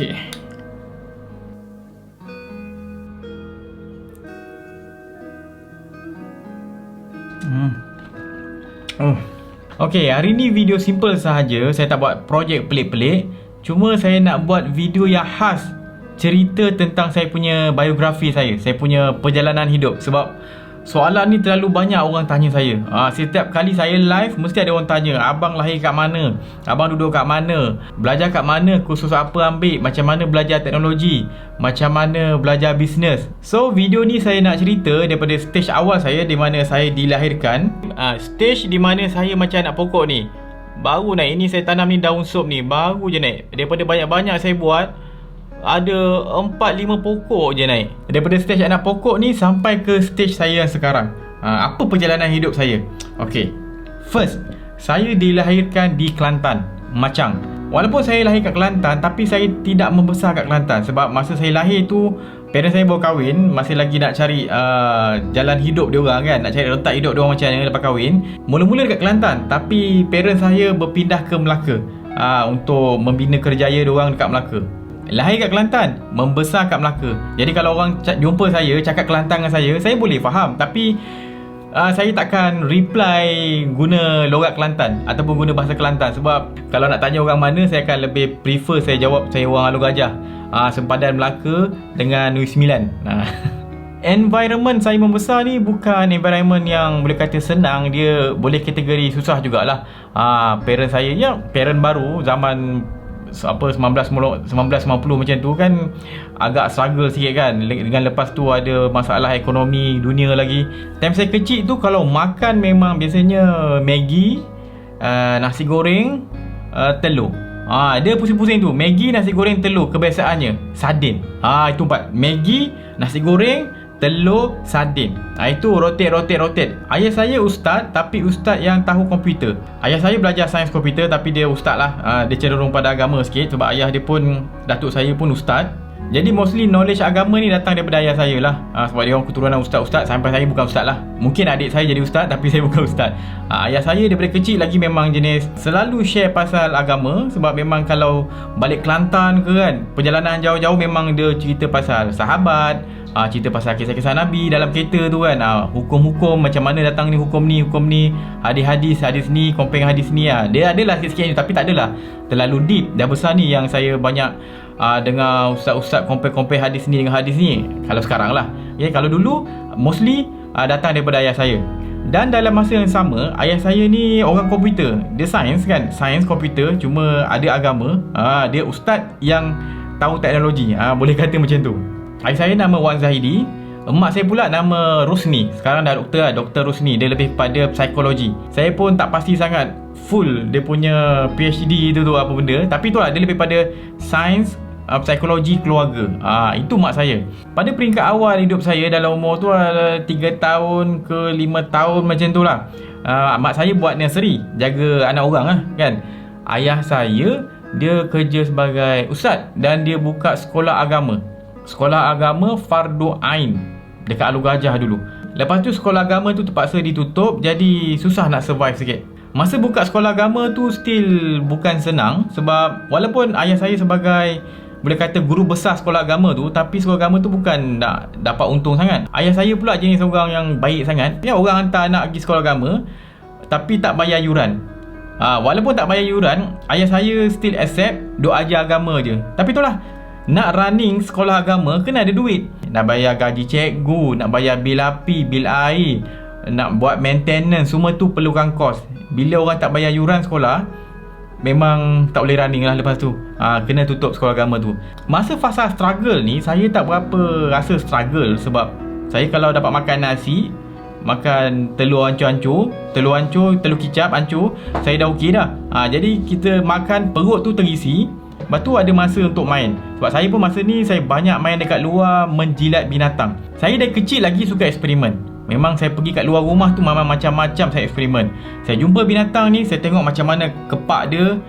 Okay. Okay, hari ni video simple sahaja. Saya tak buat projek pelik-pelik. Cuma saya nak buat video yang khas, cerita tentang saya punya biografi saya punya perjalanan hidup. Sebab soalan ni terlalu banyak orang tanya saya. Setiap kali saya live, mesti ada orang tanya, abang lahir kat mana? Abang duduk kat mana? Belajar kat mana? Kursus apa ambil? Macam mana belajar teknologi? Macam mana belajar bisnes? So, video ni saya nak cerita daripada stage awal saya, di mana saya dilahirkan. Stage di mana saya macam anak pokok ni. Baru naik, ini saya tanam ni daun sop ni, baru je naik. Daripada banyak-banyak saya buat, ada 4-5 pokok je naik. Daripada stage anak pokok ni sampai ke stage saya sekarang. Apa perjalanan hidup saya? Okay, first, saya dilahirkan di Kelantan, Machang. Walaupun saya lahir kat Kelantan, tapi saya tidak membesar kat Kelantan. Sebab masa saya lahir tu, parents saya baru kahwin, masih lagi nak cari jalan hidup dia orang kan, nak cari letak hidup dia orang macam mana lepas kahwin. Mula-mula dekat Kelantan, tapi parents saya berpindah ke Melaka untuk membina kerjaya dia orang dekat Melaka. Lahir kat Kelantan, membesar kat Melaka. Jadi kalau orang jumpa saya, cakap Kelantan dengan saya boleh faham. Tapi saya takkan reply guna logat Kelantan ataupun guna bahasa Kelantan. Sebab kalau nak tanya orang mana, saya akan lebih prefer saya jawab saya orang Alor Gajah, sempadan Melaka dengan Negeri Sembilan. Environment saya membesar ni bukan environment yang boleh kata senang. Dia boleh kategori susah jugalah. Parent saya, ya, parent baru zaman 1990 macam tu kan, agak struggle sikit kan. Dengan lepas tu ada masalah ekonomi dunia lagi. Time saya kecil tu, kalau makan memang biasanya Maggi, nasi goreng, telur. Dia pusing-pusing tu, Maggi, nasi goreng, telur. Kebiasaannya sardin. Itu empat. Maggi, nasi goreng, telur, sardin. Itu rotate. Ayah saya ustaz, tapi ustaz yang tahu komputer. Ayah saya belajar sains komputer, tapi dia ustaz lah. Dia cenderung pada agama sikit. Sebab ayah dia pun, datuk saya pun ustaz. Jadi mostly knowledge agama ni datang daripada ayah saya lah. Sebab dia orang keturunan ustaz-ustaz. Sampai saya bukan ustaz lah. Mungkin adik saya jadi ustaz, tapi saya bukan ustaz. Ayah saya daripada kecil lagi memang jenis selalu share pasal agama. Sebab memang kalau balik Kelantan ke kan, perjalanan jauh-jauh, memang dia cerita pasal sahabat, cerita pasal kisah-kisah Nabi dalam kereta tu kan. Hukum-hukum, macam mana datang ni hukum ni, hadis ni, compare hadis ni. Dia adalah sikit-sikit, tapi tak adalah terlalu deep. Dah besar ni yang saya banyak dengar ustaz-ustaz compare hadis ni dengan hadis ni. Kalau sekarang lah, kalau dulu mostly datang daripada ayah saya. Dan dalam masa yang sama, ayah saya ni orang komputer. Dia sains kan, sains komputer, cuma ada agama. Dia ustaz yang tahu teknologi, boleh kata macam tu. Ayah saya nama Wan Zahidi. Emak saya pula nama Rosni. Sekarang dah doktor lah, Dr. Rosni. Dia lebih pada psikologi. Saya pun tak pasti sangat full dia punya PhD tu apa benda. Tapi tu lah, dia lebih pada sains psikologi keluarga. Itu mak saya. Pada peringkat awal hidup saya, dalam umur tu 3 tahun ke 5 tahun macam tu lah, mak saya buat nursery, jaga anak orang lah kan. Ayah saya, dia kerja sebagai ustaz dan dia buka sekolah agama. Sekolah agama Fardu Ain dekat Alor Gajah dulu. Lepas tu sekolah agama tu terpaksa ditutup, jadi susah nak survive sikit. Masa buka sekolah agama tu still bukan senang. Sebab walaupun ayah saya sebagai, boleh kata, guru besar sekolah agama tu, tapi sekolah agama tu bukan nak dapat untung sangat. Ayah saya pula jenis orang yang baik sangat. Orang hantar anak pergi sekolah agama tapi tak bayar yuran. Walaupun tak bayar yuran, ayah saya still accept duk ajar agama je. Tapi itulah, nak running sekolah agama kena ada duit. Nak bayar gaji cikgu, nak bayar bil api, bil air, nak buat maintenance, semua tu perlukan kos. Bila orang tak bayar yuran sekolah, memang tak boleh running lah lepas tu. Kena tutup sekolah agama tu. Masa fasa struggle ni, saya tak berapa rasa struggle. Sebab saya kalau dapat makan nasi, makan telur hancur-hancur, telur kicap hancur, saya dah okey dah. Jadi kita makan, perut tu terisi. Lepas tu ada masa untuk main. Sebab saya pun masa ni, saya banyak main dekat luar, menjilat binatang. Saya dari kecil lagi suka eksperimen. Memang saya pergi kat luar rumah tu, memang macam-macam saya eksperimen. Saya jumpa binatang ni, saya tengok macam mana kepak dia,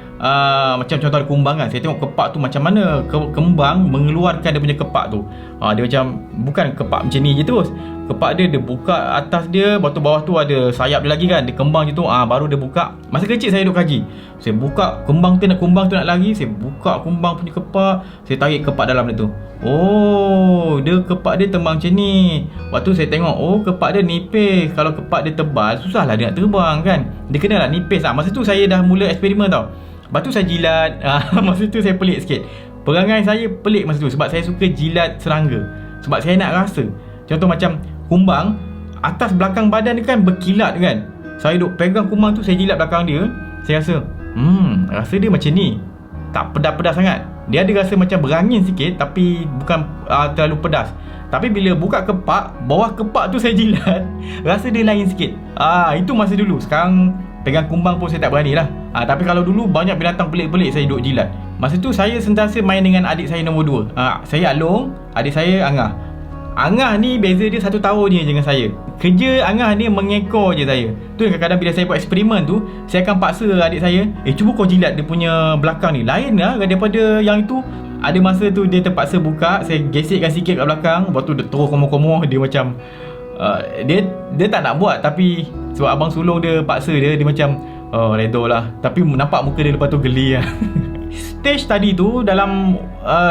macam contoh ada kumbang kan, saya tengok kepak tu macam mana kembang mengeluarkan dia punya kepak tu. Dia macam bukan kepak macam ni je terus. Kepak dia buka atas dia, lepas tu bawah tu ada sayap dia lagi kan, dia kembang je tu, baru dia buka. Masa kecil saya duduk kaji, saya buka kumbang tu nak lari, saya buka kumbang punya kepak, saya tarik kepak dalam dia tu. Oh, dia kepak dia tembang macam ni. Waktu saya tengok, oh kepak dia nipis. Kalau kepak dia tebal, susahlah dia nak terbang kan. Dia kenalah nipis lah. Masa tu saya dah mula eksperimen tau. Lepas tu saya jilat. Masa tu saya pelik sikit. Perangai saya pelik masa tu sebab saya suka jilat serangga. Sebab saya nak rasa. Contoh macam kumbang, atas belakang badan dia kan berkilat kan. Saya duk pegang kumbang tu, saya jilat belakang dia. Saya rasa, rasa dia macam ni. Tak pedas-pedas sangat. Dia ada rasa macam berangin sikit, tapi bukan terlalu pedas. Tapi bila buka kepak, bawah kepak tu saya jilat, rasa dia lain sikit. Itu masa dulu. Sekarang pegang kumbang pun saya tak berani lah. Tapi kalau dulu banyak binatang pelik-pelik saya duk jilat. Masa tu saya sentiasa main dengan adik saya nombor 2. Saya Along, adik saya Angah. Angah ni beza dia 1 tahun je dengan saya. Kerja Angah ni mengekor je saya. Tu kadang-kadang bila saya buat eksperimen tu, saya akan paksa adik saya, cuba kau jilat dia punya belakang ni, lain lah daripada yang itu. Ada masa tu dia terpaksa buka, saya gesekkan sikit kat belakang. Lepas tu dia terus komoh-komoh. Dia macam dia tak nak buat, tapi sebab abang sulung dia paksa dia macam redor lah. Tapi nampak muka dia lepas tu geli lah. Stage tadi tu dalam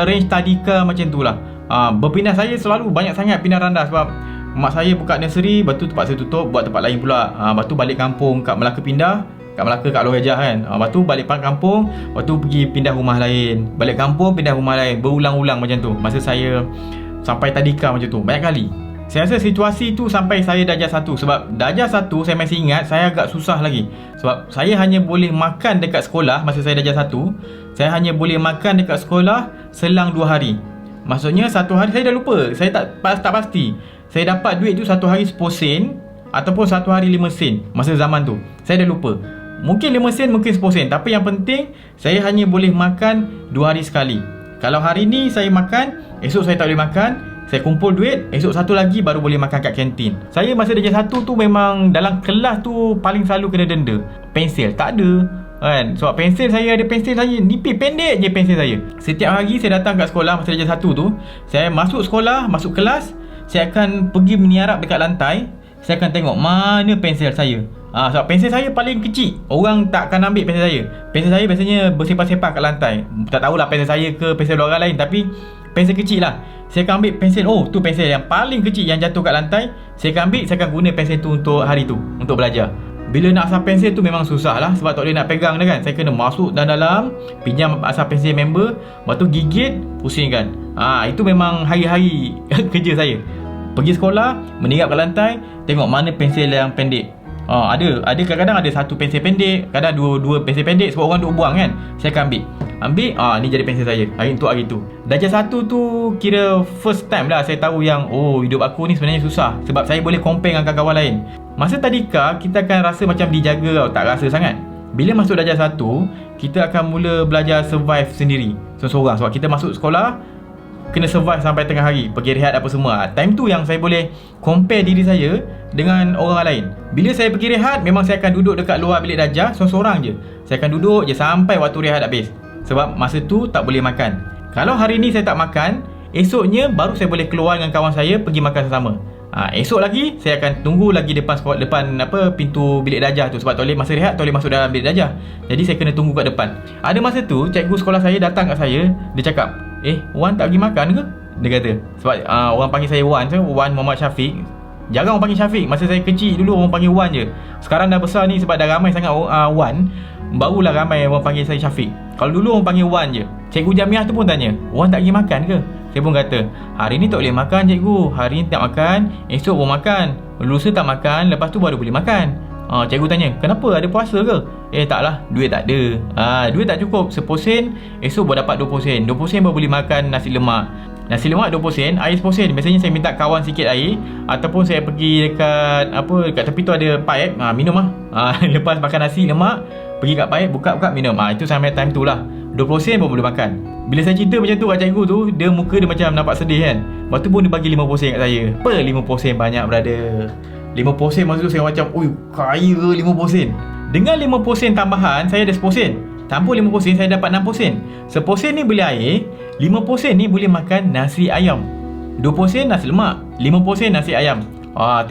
range tadika macam tu lah. Berpindah saya selalu banyak sangat pindah randah sebab mak saya buka nursery, lepas tu terpaksa tutup buat tempat lain pula. Lepas tu balik kampung kat Melaka pindah, kat Melaka kat Luar Gajah kan. Lepas tu balik kampung, lepas tu pergi pindah rumah lain, balik kampung pindah rumah lain, berulang-ulang macam tu. Masa saya sampai tadika macam tu banyak kali. Saya rasa situasi tu sampai saya darjah 1. Sebab darjah 1 saya masih ingat, saya agak susah lagi. Sebab saya hanya boleh makan dekat sekolah. Masa saya darjah 1, saya hanya boleh makan dekat sekolah selang 2 hari. Maksudnya 1 hari saya dah lupa. Saya tak pasti. Saya dapat duit tu 1 hari 10 sen ataupun 1 hari 5 sen. Masa zaman tu saya dah lupa. Mungkin 5 sen, mungkin 10 sen. Tapi yang penting saya hanya boleh makan 2 hari sekali. Kalau hari ni saya makan, esok saya tak boleh makan. Saya kumpul duit, esok satu lagi baru boleh makan kat kantin. Saya masa darjah 1 tu memang dalam kelas tu paling selalu kena denda. Pensel tak ada kan. Sebab pensel saya nipis pendek je pensel saya. Setiap hari saya datang kat sekolah masa darjah 1 tu, saya masuk sekolah, masuk kelas, saya akan pergi meniarap dekat lantai. Saya akan tengok mana pensel saya. Sebab pensel saya paling kecil, orang tak akan ambil pensel saya. Pensel saya biasanya bersepah-sepah kat lantai. Tak tahulah pensel saya ke pensel orang lain, tapi pensel kecil lah. Saya akan ambil pensel, tu pensel yang paling kecil yang jatuh kat lantai. Saya akan ambil, saya akan guna pensel tu untuk hari tu, untuk belajar. Bila nak asah pensel tu memang susah lah, sebab tak boleh nak pegang dah kan. Saya kena masuk dalam, pinjam asah pensel member, lepas tu gigit, pusingkan. Itu memang hari-hari kerja saya. Pergi sekolah, menirap kat lantai, tengok mana pensel yang pendek. Ada kadang-kadang ada satu pensel pendek, kadang dua pensel pendek sebab orang duk buang kan. Saya akan ambil, ni jadi pensel saya untuk hari tu. Darjah 1 tu kira first time lah saya tahu yang hidup aku ni sebenarnya susah. Sebab saya boleh compare dengan kawan-kawan lain. Masa tadika kita akan rasa macam dijaga tau, tak rasa sangat. Bila masuk darjah 1, kita akan mula belajar survive sendiri, seorang-seorang. Sebab kita masuk sekolah, kena survive sampai tengah hari, pergi rehat apa semua. Time tu yang saya boleh compare diri saya dengan orang lain. Bila saya pergi rehat, memang saya akan duduk dekat luar bilik darjah seorang-seorang je. Saya akan duduk je sampai waktu rehat habis. Sebab masa tu tak boleh makan. Kalau hari ni saya tak makan, esoknya baru saya boleh keluar dengan kawan saya pergi makan sama. Esok lagi saya akan tunggu lagi depan pintu bilik darjah tu. Sebab tak boleh masa rehat, tak boleh masuk dalam bilik darjah. Jadi saya kena tunggu kat depan. Ada masa tu cikgu sekolah saya datang kat saya, dia cakap, Wan tak pergi makan ke? Dia kata. Sebab orang panggil saya Wan, Wan Muhammad Syafiq. Jarang orang panggil Syafiq. Masa saya kecil dulu orang panggil Wan je. Sekarang dah besar ni sebab dah ramai sangat Wan, barulah ramai orang panggil saya Syafiq. Kalau dulu orang panggil Wan je. Cikgu Jamiah tu pun tanya, Wan tak pergi makan ke? Saya pun kata, hari ni tak boleh makan cikgu. Hari ni tak makan, esok pun makan. Lusa tak makan, lepas tu baru boleh makan. Cikgu tanya, kenapa? Ada puasa ke? Taklah, duit tak ada. Duit tak cukup, 10 sen, esok baru dapat 20 sen. 20 sen baru boleh makan nasi lemak. Nasi lemak 20 sen, air 10 sen. Biasanya saya minta kawan sikit air, ataupun saya pergi dekat tepi tu ada pipe, minum lah. Lepas makan nasi lemak, pergi kat pipe, buka minum. Itu sampai time tu lah, 20 sen pun boleh makan. Bila saya cerita macam tu kat cikgu tu, muka dia macam nampak sedih kan. Lepas tu pun dia bagi 50 sen kat saya. 50 sen banyak brother. 50 sen masa tu saya macam, kaya 50 sen. Dengan 50 sen tambahan, saya ada 10 sen. Campur 50 sen, saya dapat 60 sen. 10 sen ni beli air, 50 sen ni boleh makan nasi ayam, 20 sen nasi lemak, 50 sen nasi ayam.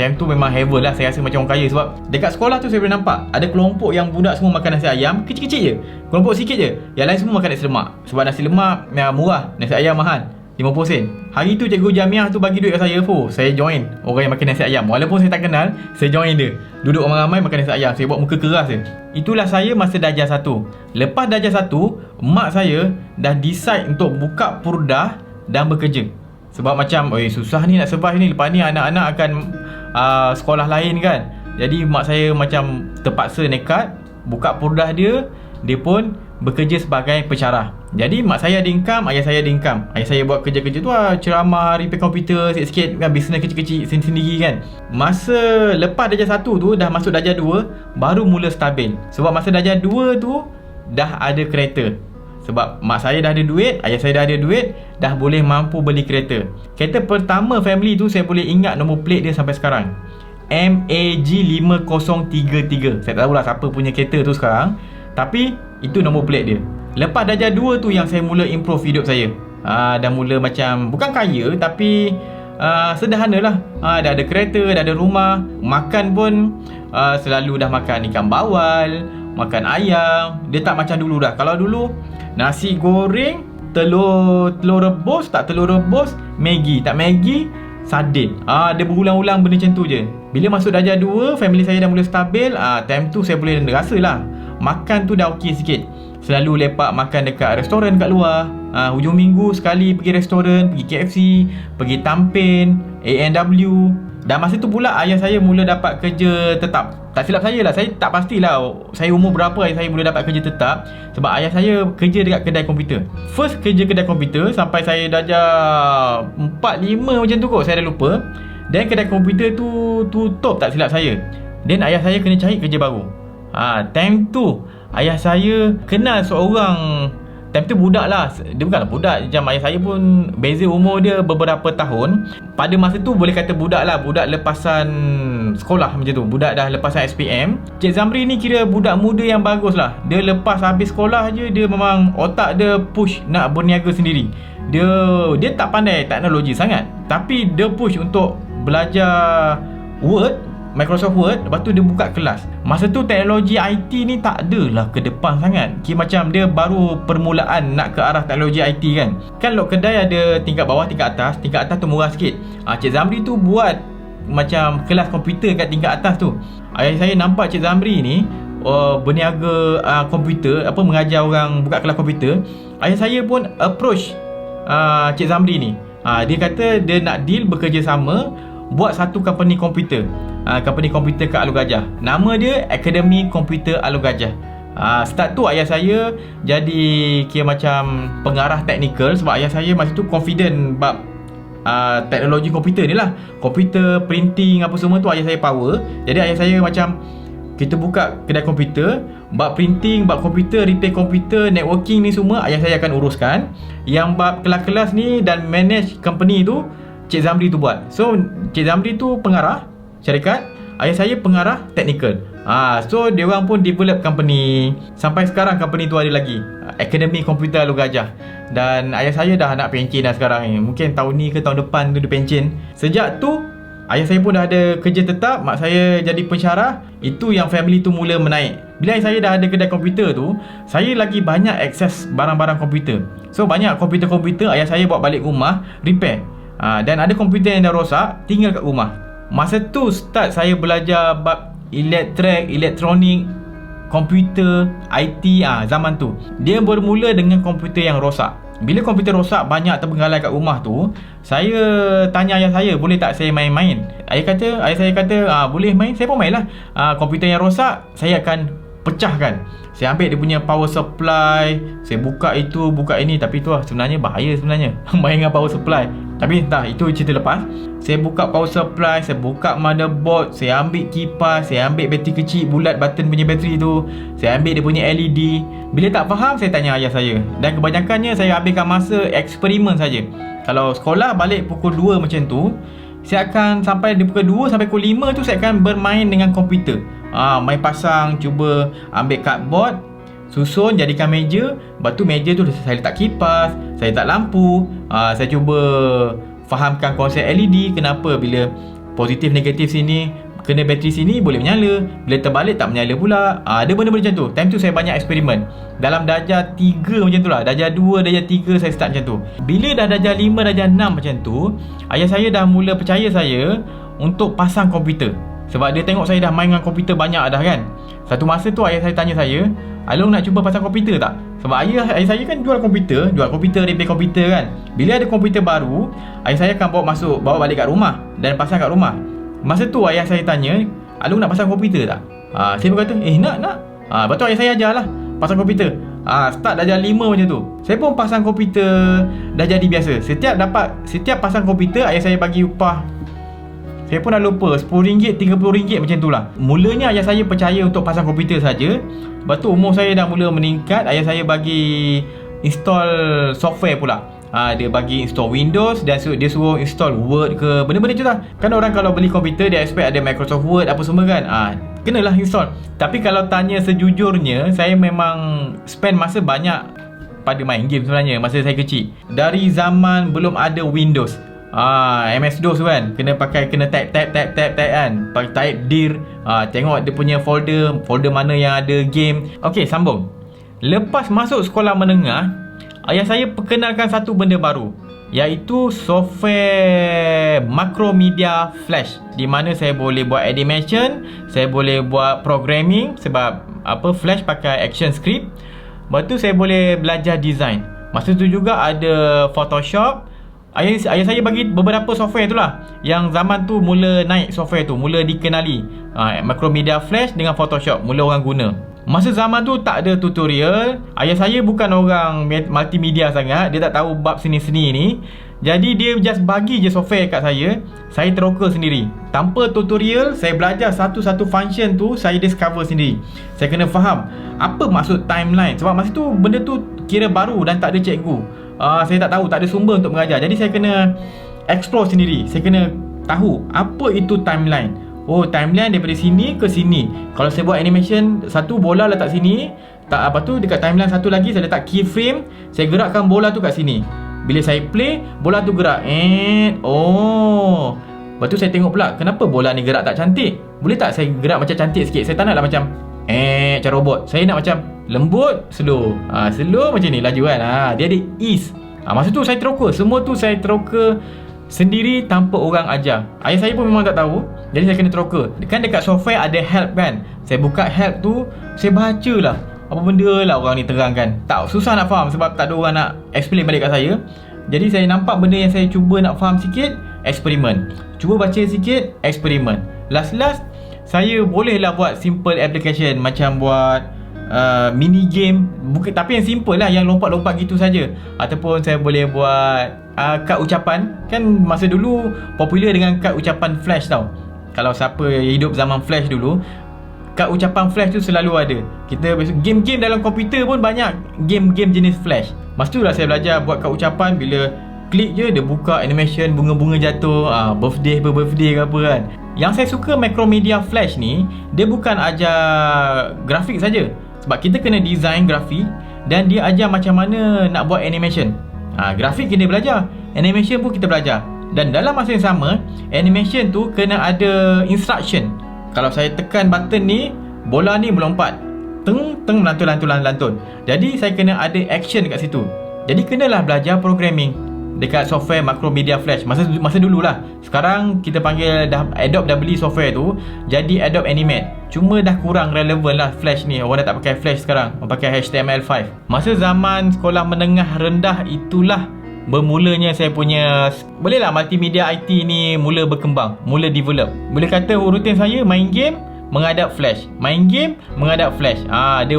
Time tu memang heaven lah. Saya rasa macam orang kaya. Sebab dekat sekolah tu saya boleh nampak ada kelompok yang budak semua makan nasi ayam, kecil-kecil je, kelompok sikit je. Yang lain semua makan nasi lemak. Sebab nasi lemak murah, nasi ayam mahal, 50 sen. Hari tu cikgu Jamiah tu bagi duit kat saya. Saya join orang yang makan nasi ayam. Walaupun saya tak kenal, saya join dia. Duduk ramai-ramai makan nasi ayam. Saya buat muka keras je. Itulah saya masa darjah 1. Lepas darjah 1, mak saya dah decide untuk buka purdah dan bekerja. Sebab macam susah ni nak survive ni. Lepas ni anak-anak akan sekolah lain kan. Jadi mak saya macam terpaksa nekat buka purdah dia. Dia pun bekerja sebagai pensyarah. Jadi mak saya ada income, ayah saya ada income. Ayah saya buat kerja-kerja tu ceramah, repair komputer, sikit-sikit kan, bisnes kecil-kecil sendiri-sendiri kan. Masa lepas darjah 1 tu, dah masuk darjah 2, baru mula stabil. Sebab masa darjah 2 tu dah ada kereta. Sebab mak saya dah ada duit, ayah saya dah ada duit, dah boleh mampu beli kereta. Kereta pertama family tu saya boleh ingat nombor plate dia sampai sekarang, MAG5033. Saya tak tahulah siapa punya kereta tu sekarang, tapi itu nombor plate dia. Lepas darjah 2 tu yang saya mula improve hidup saya. Dah mula macam, bukan kaya tapi sederhana lah. Dah ada kereta, dah ada rumah. Makan pun selalu dah makan ikan bawal, makan ayam. Dia tak macam dulu dah. Kalau dulu nasi goreng, telur rebus, tak telur rebus, Maggi, tak Maggi, sardin. Dia berulang-ulang benda macam tu je. Bila masuk darjah 2, family saya dah mula stabil. Time tu saya boleh rasa lah, makan tu dah okey sikit. Selalu lepak makan dekat restoran kat luar. Hujung minggu sekali pergi restoran, pergi KFC, pergi Tampin, A&W. Dan masa tu pula ayah saya mula dapat kerja tetap. Tak silap saya lah, saya tak pastilah saya umur berapa ayah saya mula dapat kerja tetap. Sebab ayah saya kerja dekat kedai komputer. First kerja kedai komputer sampai saya darjah 4-5 macam tu kot, saya dah lupa. Dan kedai komputer tu tutup tak silap saya. Dan ayah saya kena cari kerja baru. Time tu ayah saya kenal seorang. Time tu budak lah. Dia bukanlah budak, macam ayah saya pun beza umur dia beberapa tahun. Pada masa tu boleh kata budak lah, budak lepasan sekolah macam tu, budak dah lepasan SPM. Cik Zamri ni kira budak muda yang bagus lah. Dia lepas habis sekolah je, dia memang otak dia push nak berniaga sendiri. Dia tak pandai teknologi sangat, tapi dia push untuk belajar Microsoft Word. Lepas tu dia buka kelas. Masa tu teknologi IT ni tak adalah ke depan sangat. Macam dia baru permulaan nak ke arah teknologi IT kan. Kan lok kedai ada tingkat bawah, tingkat atas. Tingkat atas tu murah sikit. Cik Zamri tu buat macam kelas komputer kat tingkat atas tu. Ayah saya nampak Cik Zamri ni berniaga komputer, mengajar orang buka kelas komputer. Ayah saya pun approach Cik Zamri ni. Dia kata dia nak deal bekerjasama buat satu company komputer. Company komputer kat Alor Gajah. Nama dia Akademi Komputer Alor Gajah. Start tu ayah saya jadi kira macam pengarah teknikal. Sebab ayah saya masa tu confident bab teknologi komputer ni lah. Komputer, printing, apa semua tu ayah saya power. Jadi ayah saya macam, kita buka kedai komputer, bab printing, bab komputer, repair komputer, networking ni semua ayah saya akan uruskan. Yang bab kelas-kelas ni dan manage company tu Cik Zamri tu buat. So Cik Zamri tu pengarah syarikat, ayah saya pengarah teknikal. So dia orang pun develop company. Sampai sekarang company tu ada lagi, Akademi Komputer Alor Gajah. Dan ayah saya dah nak pencen dah sekarang ni. Mungkin tahun ni ke tahun depan tu dia pencen. Sejak tu ayah saya pun dah ada kerja tetap, mak saya jadi pensyarah. Itu yang family tu mula menaik. Bila ayah saya dah ada kedai komputer tu, saya lagi banyak akses barang-barang komputer. So banyak komputer-komputer ayah saya bawa balik rumah, repair. Dan ada komputer yang dah rosak, tinggal kat rumah. Masa tu start saya belajar bab elektronik, komputer, IT. Zaman tu dia bermula dengan komputer yang rosak. Bila komputer rosak banyak terbengkalai kat rumah tu, saya tanya ayah saya, boleh tak saya main-main? Ayah saya kata boleh main. Saya pun main lah. Komputer yang rosak saya akan pecahkan. Saya ambil dia punya power supply, saya buka itu, buka ini. Tapi tu sebenarnya bahaya sebenarnya main dengan power supply. Tapi entah, itu cerita lepas. Saya buka power supply, saya buka motherboard, saya ambil kipas, saya ambil bateri kecil bulat button punya bateri tu, saya ambil dia punya LED. Bila tak faham, saya tanya ayah saya. Dan kebanyakannya saya habiskan masa eksperimen saja. Kalau sekolah balik pukul 2 macam tu, saya akan sampai di pukul 2 sampai pukul 5 tu saya akan bermain dengan komputer. Main pasang, cuba ambil cardboard, susun jadikan meja. Lepas tu meja tu saya letak kipas, saya letak lampu. Saya cuba fahamkan konsep LED. Kenapa bila positif negatif sini kena bateri sini boleh menyala, bila terbalik tak menyala pula. Ada benda-benda macam tu. Time tu saya banyak eksperimen. Dalam darjah 3 macam tu lah, darjah 2, darjah 3 saya start macam tu. Bila dah darjah 5, darjah 6 macam tu, ayah saya dah mula percaya saya untuk pasang komputer. Sebab dia tengok saya dah main dengan komputer banyak dah kan. Satu masa tu ayah saya tanya saya, "Along nak cuba pasang komputer tak?" Sebab ayah saya kan jual komputer, repair komputer kan. Bila ada komputer baru, ayah saya akan bawa balik kat rumah dan pasang kat rumah. Masa tu ayah saya tanya, "Along nak pasang komputer tak?" Saya pun kata, nak. Lepas tu ayah saya ajarlah pasang komputer. Start darjah 5 macam tu. Saya pun pasang komputer dah jadi biasa. Setiap pasang komputer ayah saya bagi upah, saya pun dah lupa, RM10, RM30 macam tu lah. Mulanya ayah saya percaya untuk pasang komputer saja. Lepas tu umur saya dah mula meningkat, ayah saya bagi install software pula. Dia bagi install Windows dan dia suruh install Word ke, benda-benda tu lah. Kan orang kalau beli komputer dia expect ada Microsoft Word apa semua kan. Kenalah install. Tapi kalau tanya sejujurnya, saya memang spend masa banyak pada main game sebenarnya masa saya kecil. Dari zaman belum ada Windows, MS-DOS kan, kena type kan, pakai type dir, tengok dia punya folder mana yang ada game. Okey, sambung. Lepas masuk sekolah menengah, ayah saya perkenalkan satu benda baru, iaitu software Macromedia Flash, di mana saya boleh buat animation, saya boleh buat programming. Sebab Flash pakai action script. Lepas tu saya boleh belajar design. Masa tu juga ada Photoshop. Ayah saya bagi beberapa software tu lah, yang zaman tu mula naik software tu, mula dikenali. Macromedia Flash dengan Photoshop mula orang guna. Masa zaman tu tak ada tutorial. Ayah saya bukan orang multimedia sangat, dia tak tahu bab seni-seni ni. Jadi dia just bagi je software kat saya teroka sendiri. Tanpa tutorial, saya belajar satu-satu function tu, saya discover sendiri. Saya kena faham apa maksud timeline. Sebab masa tu benda tu kira baru dan tak ada cikgu. Saya tak tahu, tak ada sumber untuk mengajar. Jadi saya kena explore sendiri. Saya kena tahu apa itu timeline. Timeline daripada sini ke sini. Kalau saya buat animation, satu bola letak sini, dekat timeline satu lagi saya letak keyframe, saya gerakkan bola tu kat sini. Bila saya play, bola tu gerak. Lepas tu saya tengok pula, kenapa bola ni gerak tak cantik? Boleh tak saya gerak macam cantik sikit? Saya tak naklah macam macam robot. Saya nak macam lembut, slow. Slow macam ni, laju kan. Dia ada ease. Masa tu saya teroka. Semua tu saya teroka sendiri tanpa orang ajar. Ayah saya pun memang tak tahu. Jadi saya kena teroka. Kan dekat software ada help kan. Saya buka help tu, saya baca lah apa benda lah orang ni terangkan. Tak, susah nak faham sebab tak ada orang nak explain balik kat saya. Jadi saya nampak benda yang saya cuba nak faham sikit, eksperimen. Cuba baca sikit, eksperimen. Last saya bolehlah buat simple application, macam buat mini game, tapi yang simple lah, yang lompat-lompat gitu saja. Ataupun saya boleh buat kad ucapan. Kan masa dulu popular dengan kad ucapan Flash tau. Kalau siapa hidup zaman Flash dulu, kad ucapan Flash tu selalu ada. Kita game-game dalam komputer pun banyak game-game jenis Flash. Masa tu lah saya belajar buat kad ucapan. Bila klik je dia buka animation, bunga-bunga jatuh, birthday ke apa kan. Yang saya suka Macromedia Flash ni, dia bukan ajar grafik saja. Sebab kita kena design grafik, dan dia ajar macam mana nak buat animation. Grafik kena belajar, animation pun kita belajar. Dan dalam masa yang sama, animation tu kena ada instruction. Kalau saya tekan button ni, bola ni melompat, teng melantun. Jadi saya kena ada action dekat situ. Jadi kenalah belajar programming dekat software Macromedia Flash masa dululah. Sekarang kita panggil Adobe dah beli software tu, jadi Adobe Animate. Cuma dah kurang relevan lah Flash ni. Orang dah tak pakai Flash sekarang, orang pakai HTML5. Masa zaman sekolah menengah rendah, itulah bermulanya saya punya, bolehlah multimedia IT ni mula berkembang, mula develop. Boleh kata rutin saya main game, menghadap Flash, main game, menghadap Flash. Dia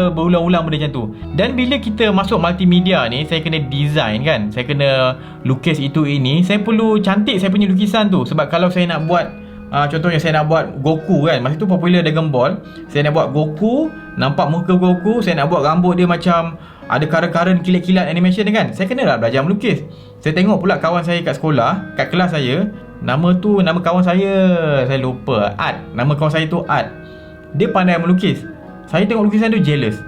berulang-ulang benda macam tu. Dan bila kita masuk multimedia ni, saya kena design kan, saya kena lukis itu ini. Saya perlu cantik saya punya lukisan tu. Sebab kalau saya nak buat contohnya saya nak buat Goku kan, masa tu popular Dragon Ball. Saya nak buat Goku, nampak muka Goku, saya nak buat rambut dia macam ada karen-karen, kilat-kilat animation dia kan. Saya kena lah belajar melukis. Saya tengok pula kawan saya kat sekolah, kat kelas saya, nama kawan saya lupa, Art. Nama kawan saya tu Art. Dia pandai melukis. Saya tengok lukisan tu jealous.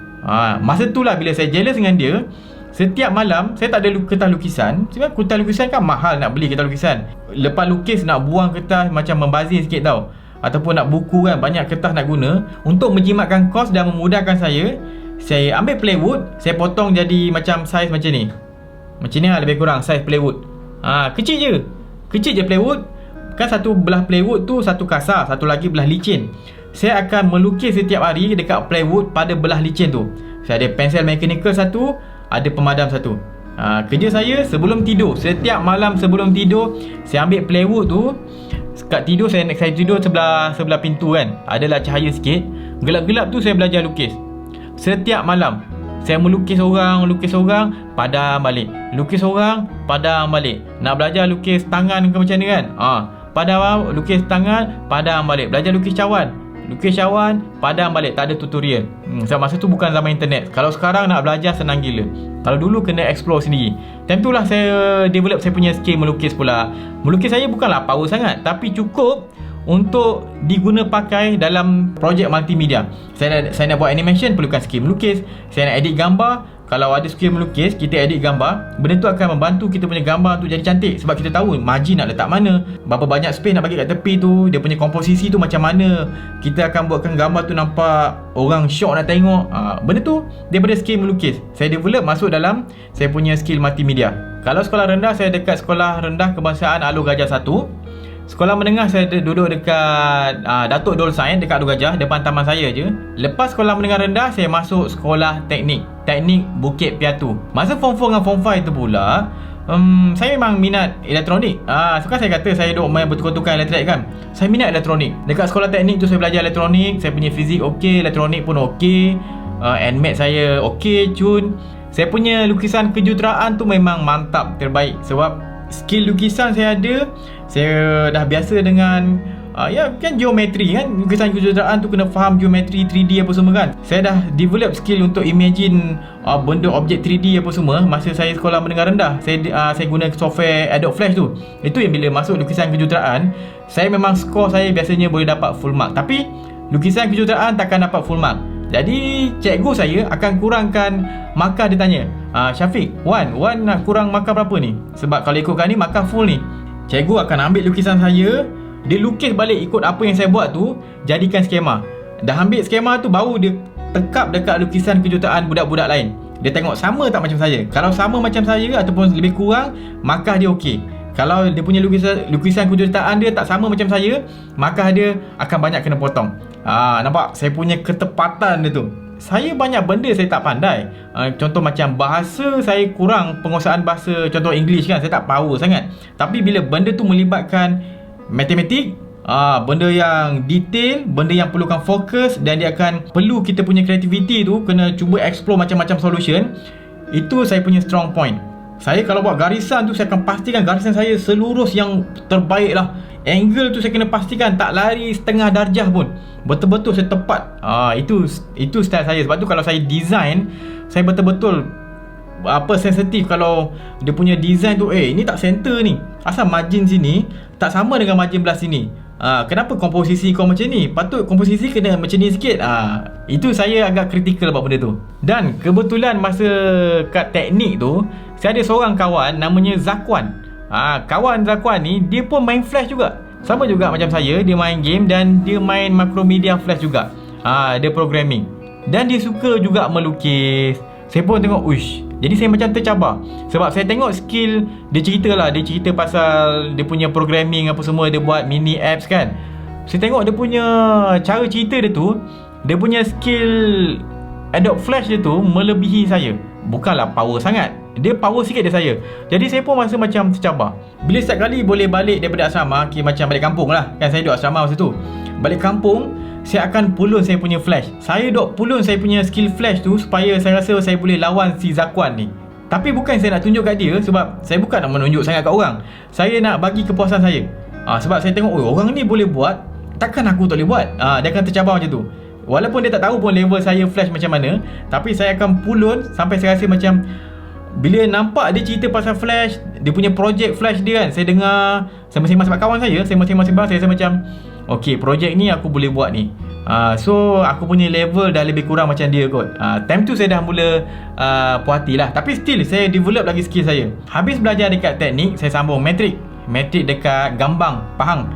Masa tu lah bila saya jealous dengan dia. Setiap malam saya tak ada kertas lukisan. Sebab kertas lukisan kan mahal nak beli kertas lukisan. Lepas lukis nak buang kertas macam membazir sikit tau. Ataupun nak buku kan, banyak kertas nak guna. Untuk menjimatkan kos dan memudahkan saya ambil plywood, saya potong jadi macam saiz macam ni. Macam ni lah lebih kurang saiz plywood. Kecil je plywood. Kan satu belah plywood tu satu kasar, satu lagi belah licin. Saya akan melukis setiap hari dekat plywood pada belah licin tu. Saya ada pensel mechanical satu, ada pemadam satu. Kerja saya sebelum tidur, setiap malam sebelum tidur, saya ambil plywood tu. Kat tidur saya tidur sebelah pintu kan, adalah cahaya sikit. Gelap-gelap tu saya belajar lukis. Setiap malam saya melukis orang, padam balik. Lukis orang, padam balik. Nak belajar lukis tangan ke macam ni kan, padam, lukis tangan, padam balik. Belajar lukis cawan, padam balik. Tak ada tutorial. Sebab masa tu bukan zaman internet. Kalau sekarang nak belajar senang gila. Kalau dulu kena explore sendiri. Time tu lah saya develop saya punya skill melukis pula. Melukis saya bukanlah power sangat, tapi cukup untuk diguna pakai dalam projek multimedia. Saya nak buat animation, perlukan skill melukis. Saya nak edit gambar, kalau ada skill melukis, kita edit gambar. Benda tu akan membantu kita punya gambar tu jadi cantik. Sebab kita tahu margin nak letak mana, berapa banyak space nak bagi kat tepi tu, dia punya komposisi tu macam mana. Kita akan buatkan gambar tu nampak orang syok nak tengok. Benda tu daripada skill melukis saya develop masuk dalam saya punya skill multimedia. Kalau sekolah rendah, saya dekat sekolah rendah kebangsaan Alor Gajah 1. Sekolah menengah saya duduk dekat Datuk Dol Sain, dekat Alor Gajah, depan taman saya je. Lepas sekolah menengah rendah, saya masuk sekolah teknik Bukit Piatu. Masa form 4 dengan form 5 tu pula, saya memang minat elektronik. Suka saya kata saya duk main bertukar-tukar elektrik kan. Saya minat elektronik. Dekat sekolah teknik tu saya belajar elektronik. Saya punya fizik okey, elektronik pun okey, and math saya okey, cun. Saya punya lukisan kejuruteraan tu memang mantap, terbaik. Sebab skill lukisan saya ada. Saya dah biasa dengan ya kan geometri kan. Lukisan kejuruteraan tu kena faham geometri 3D apa semua kan. Saya dah develop skill untuk imagine benda objek 3D apa semua masa saya sekolah menengah rendah. Saya guna software Adobe Flash tu. Itu yang bila masuk lukisan kejuruteraan, saya memang skor saya biasanya boleh dapat full mark. Tapi lukisan kejuruteraan takkan dapat full mark. Jadi cikgu saya akan kurangkan markah. Dia tanya, Syafiq, Wan nak kurang markah berapa ni? Sebab kalau ikutkan ni markah full ni. Cikgu akan ambil lukisan saya, dia lukis balik ikut apa yang saya buat tu, jadikan skema. Dah ambil skema tu, baru dia tekap dekat lukisan kejuruteraan budak-budak lain. Dia tengok sama tak macam saya. Kalau sama macam saya ataupun lebih kurang, markah dia okey. Kalau dia punya lukisan kejuruteraan dia tak sama macam saya, markah dia akan banyak kena potong. Nampak saya punya ketepatan dia tu. Saya banyak benda saya tak pandai. Contoh macam bahasa, saya kurang penguasaan bahasa. Contoh English kan, saya tak power sangat. Tapi bila benda tu melibatkan matematik, benda yang detail, benda yang perlukan fokus, dan dia akan perlu kita punya creativity tu, kena cuba explore macam-macam solution. Itu saya punya strong point. Saya kalau buat garisan tu, saya akan pastikan garisan saya selurus yang terbaik lah. Angle tu saya kena pastikan tak lari setengah darjah pun, betul-betul saya tepat. Itu style saya. Sebab tu kalau saya design, saya betul-betul sensitif. Kalau dia punya design tu, ini tak center ni, asal margin sini tak sama dengan margin belah sini. Kenapa komposisi kau macam ni? Patut komposisi kena macam ni sikit. Itu saya agak kritikal buat benda tu. Dan kebetulan masa kat teknik tu, saya ada seorang kawan namanya Zakwan. Kawan Zakwan ni, dia pun main Flash juga. Sama juga macam saya, dia main game dan dia main Macromedia Flash juga. Dia programming. Dan dia suka juga melukis. Saya pun tengok, uish. Jadi saya macam tercabar. Sebab saya tengok skill dia cerita lah. Dia cerita pasal dia punya programming apa semua. Dia buat mini apps kan. Saya tengok dia punya cara cerita dia tu, dia punya skill Adobe Flash dia tu melebihi saya. Bukanlah power sangat, dia power sikit dari saya. Jadi saya pun rasa macam tercabar. Bila setiap kali boleh balik daripada asrama, macam balik kampung lah kan, saya duduk asrama masa tu. Balik kampung, saya akan pulun saya punya Flash. Saya duk pulun saya punya skill Flash tu, supaya saya rasa saya boleh lawan si Zakwan ni. Tapi bukan saya nak tunjuk kat dia, sebab saya bukan nak menunjuk sangat kat orang. Saya nak bagi kepuasan saya. Sebab saya tengok, orang ni boleh buat, takkan aku tak boleh buat. Dia akan tercabar macam tu. Walaupun dia tak tahu pun level saya Flash macam mana, tapi saya akan pulun sampai saya rasa macam, bila nampak dia cerita pasal Flash, dia punya projek Flash dia kan, saya dengar, saya masing-masing sebab kawan saya masing-masing saya rasa macam, okey, projek ni aku boleh buat ni. So aku punya level dah lebih kurang macam dia kot. Time tu saya dah mula puas hati lah. Tapi still saya develop lagi skill saya. Habis belajar dekat teknik, saya sambung matrik. Matrik dekat Gambang, Pahang.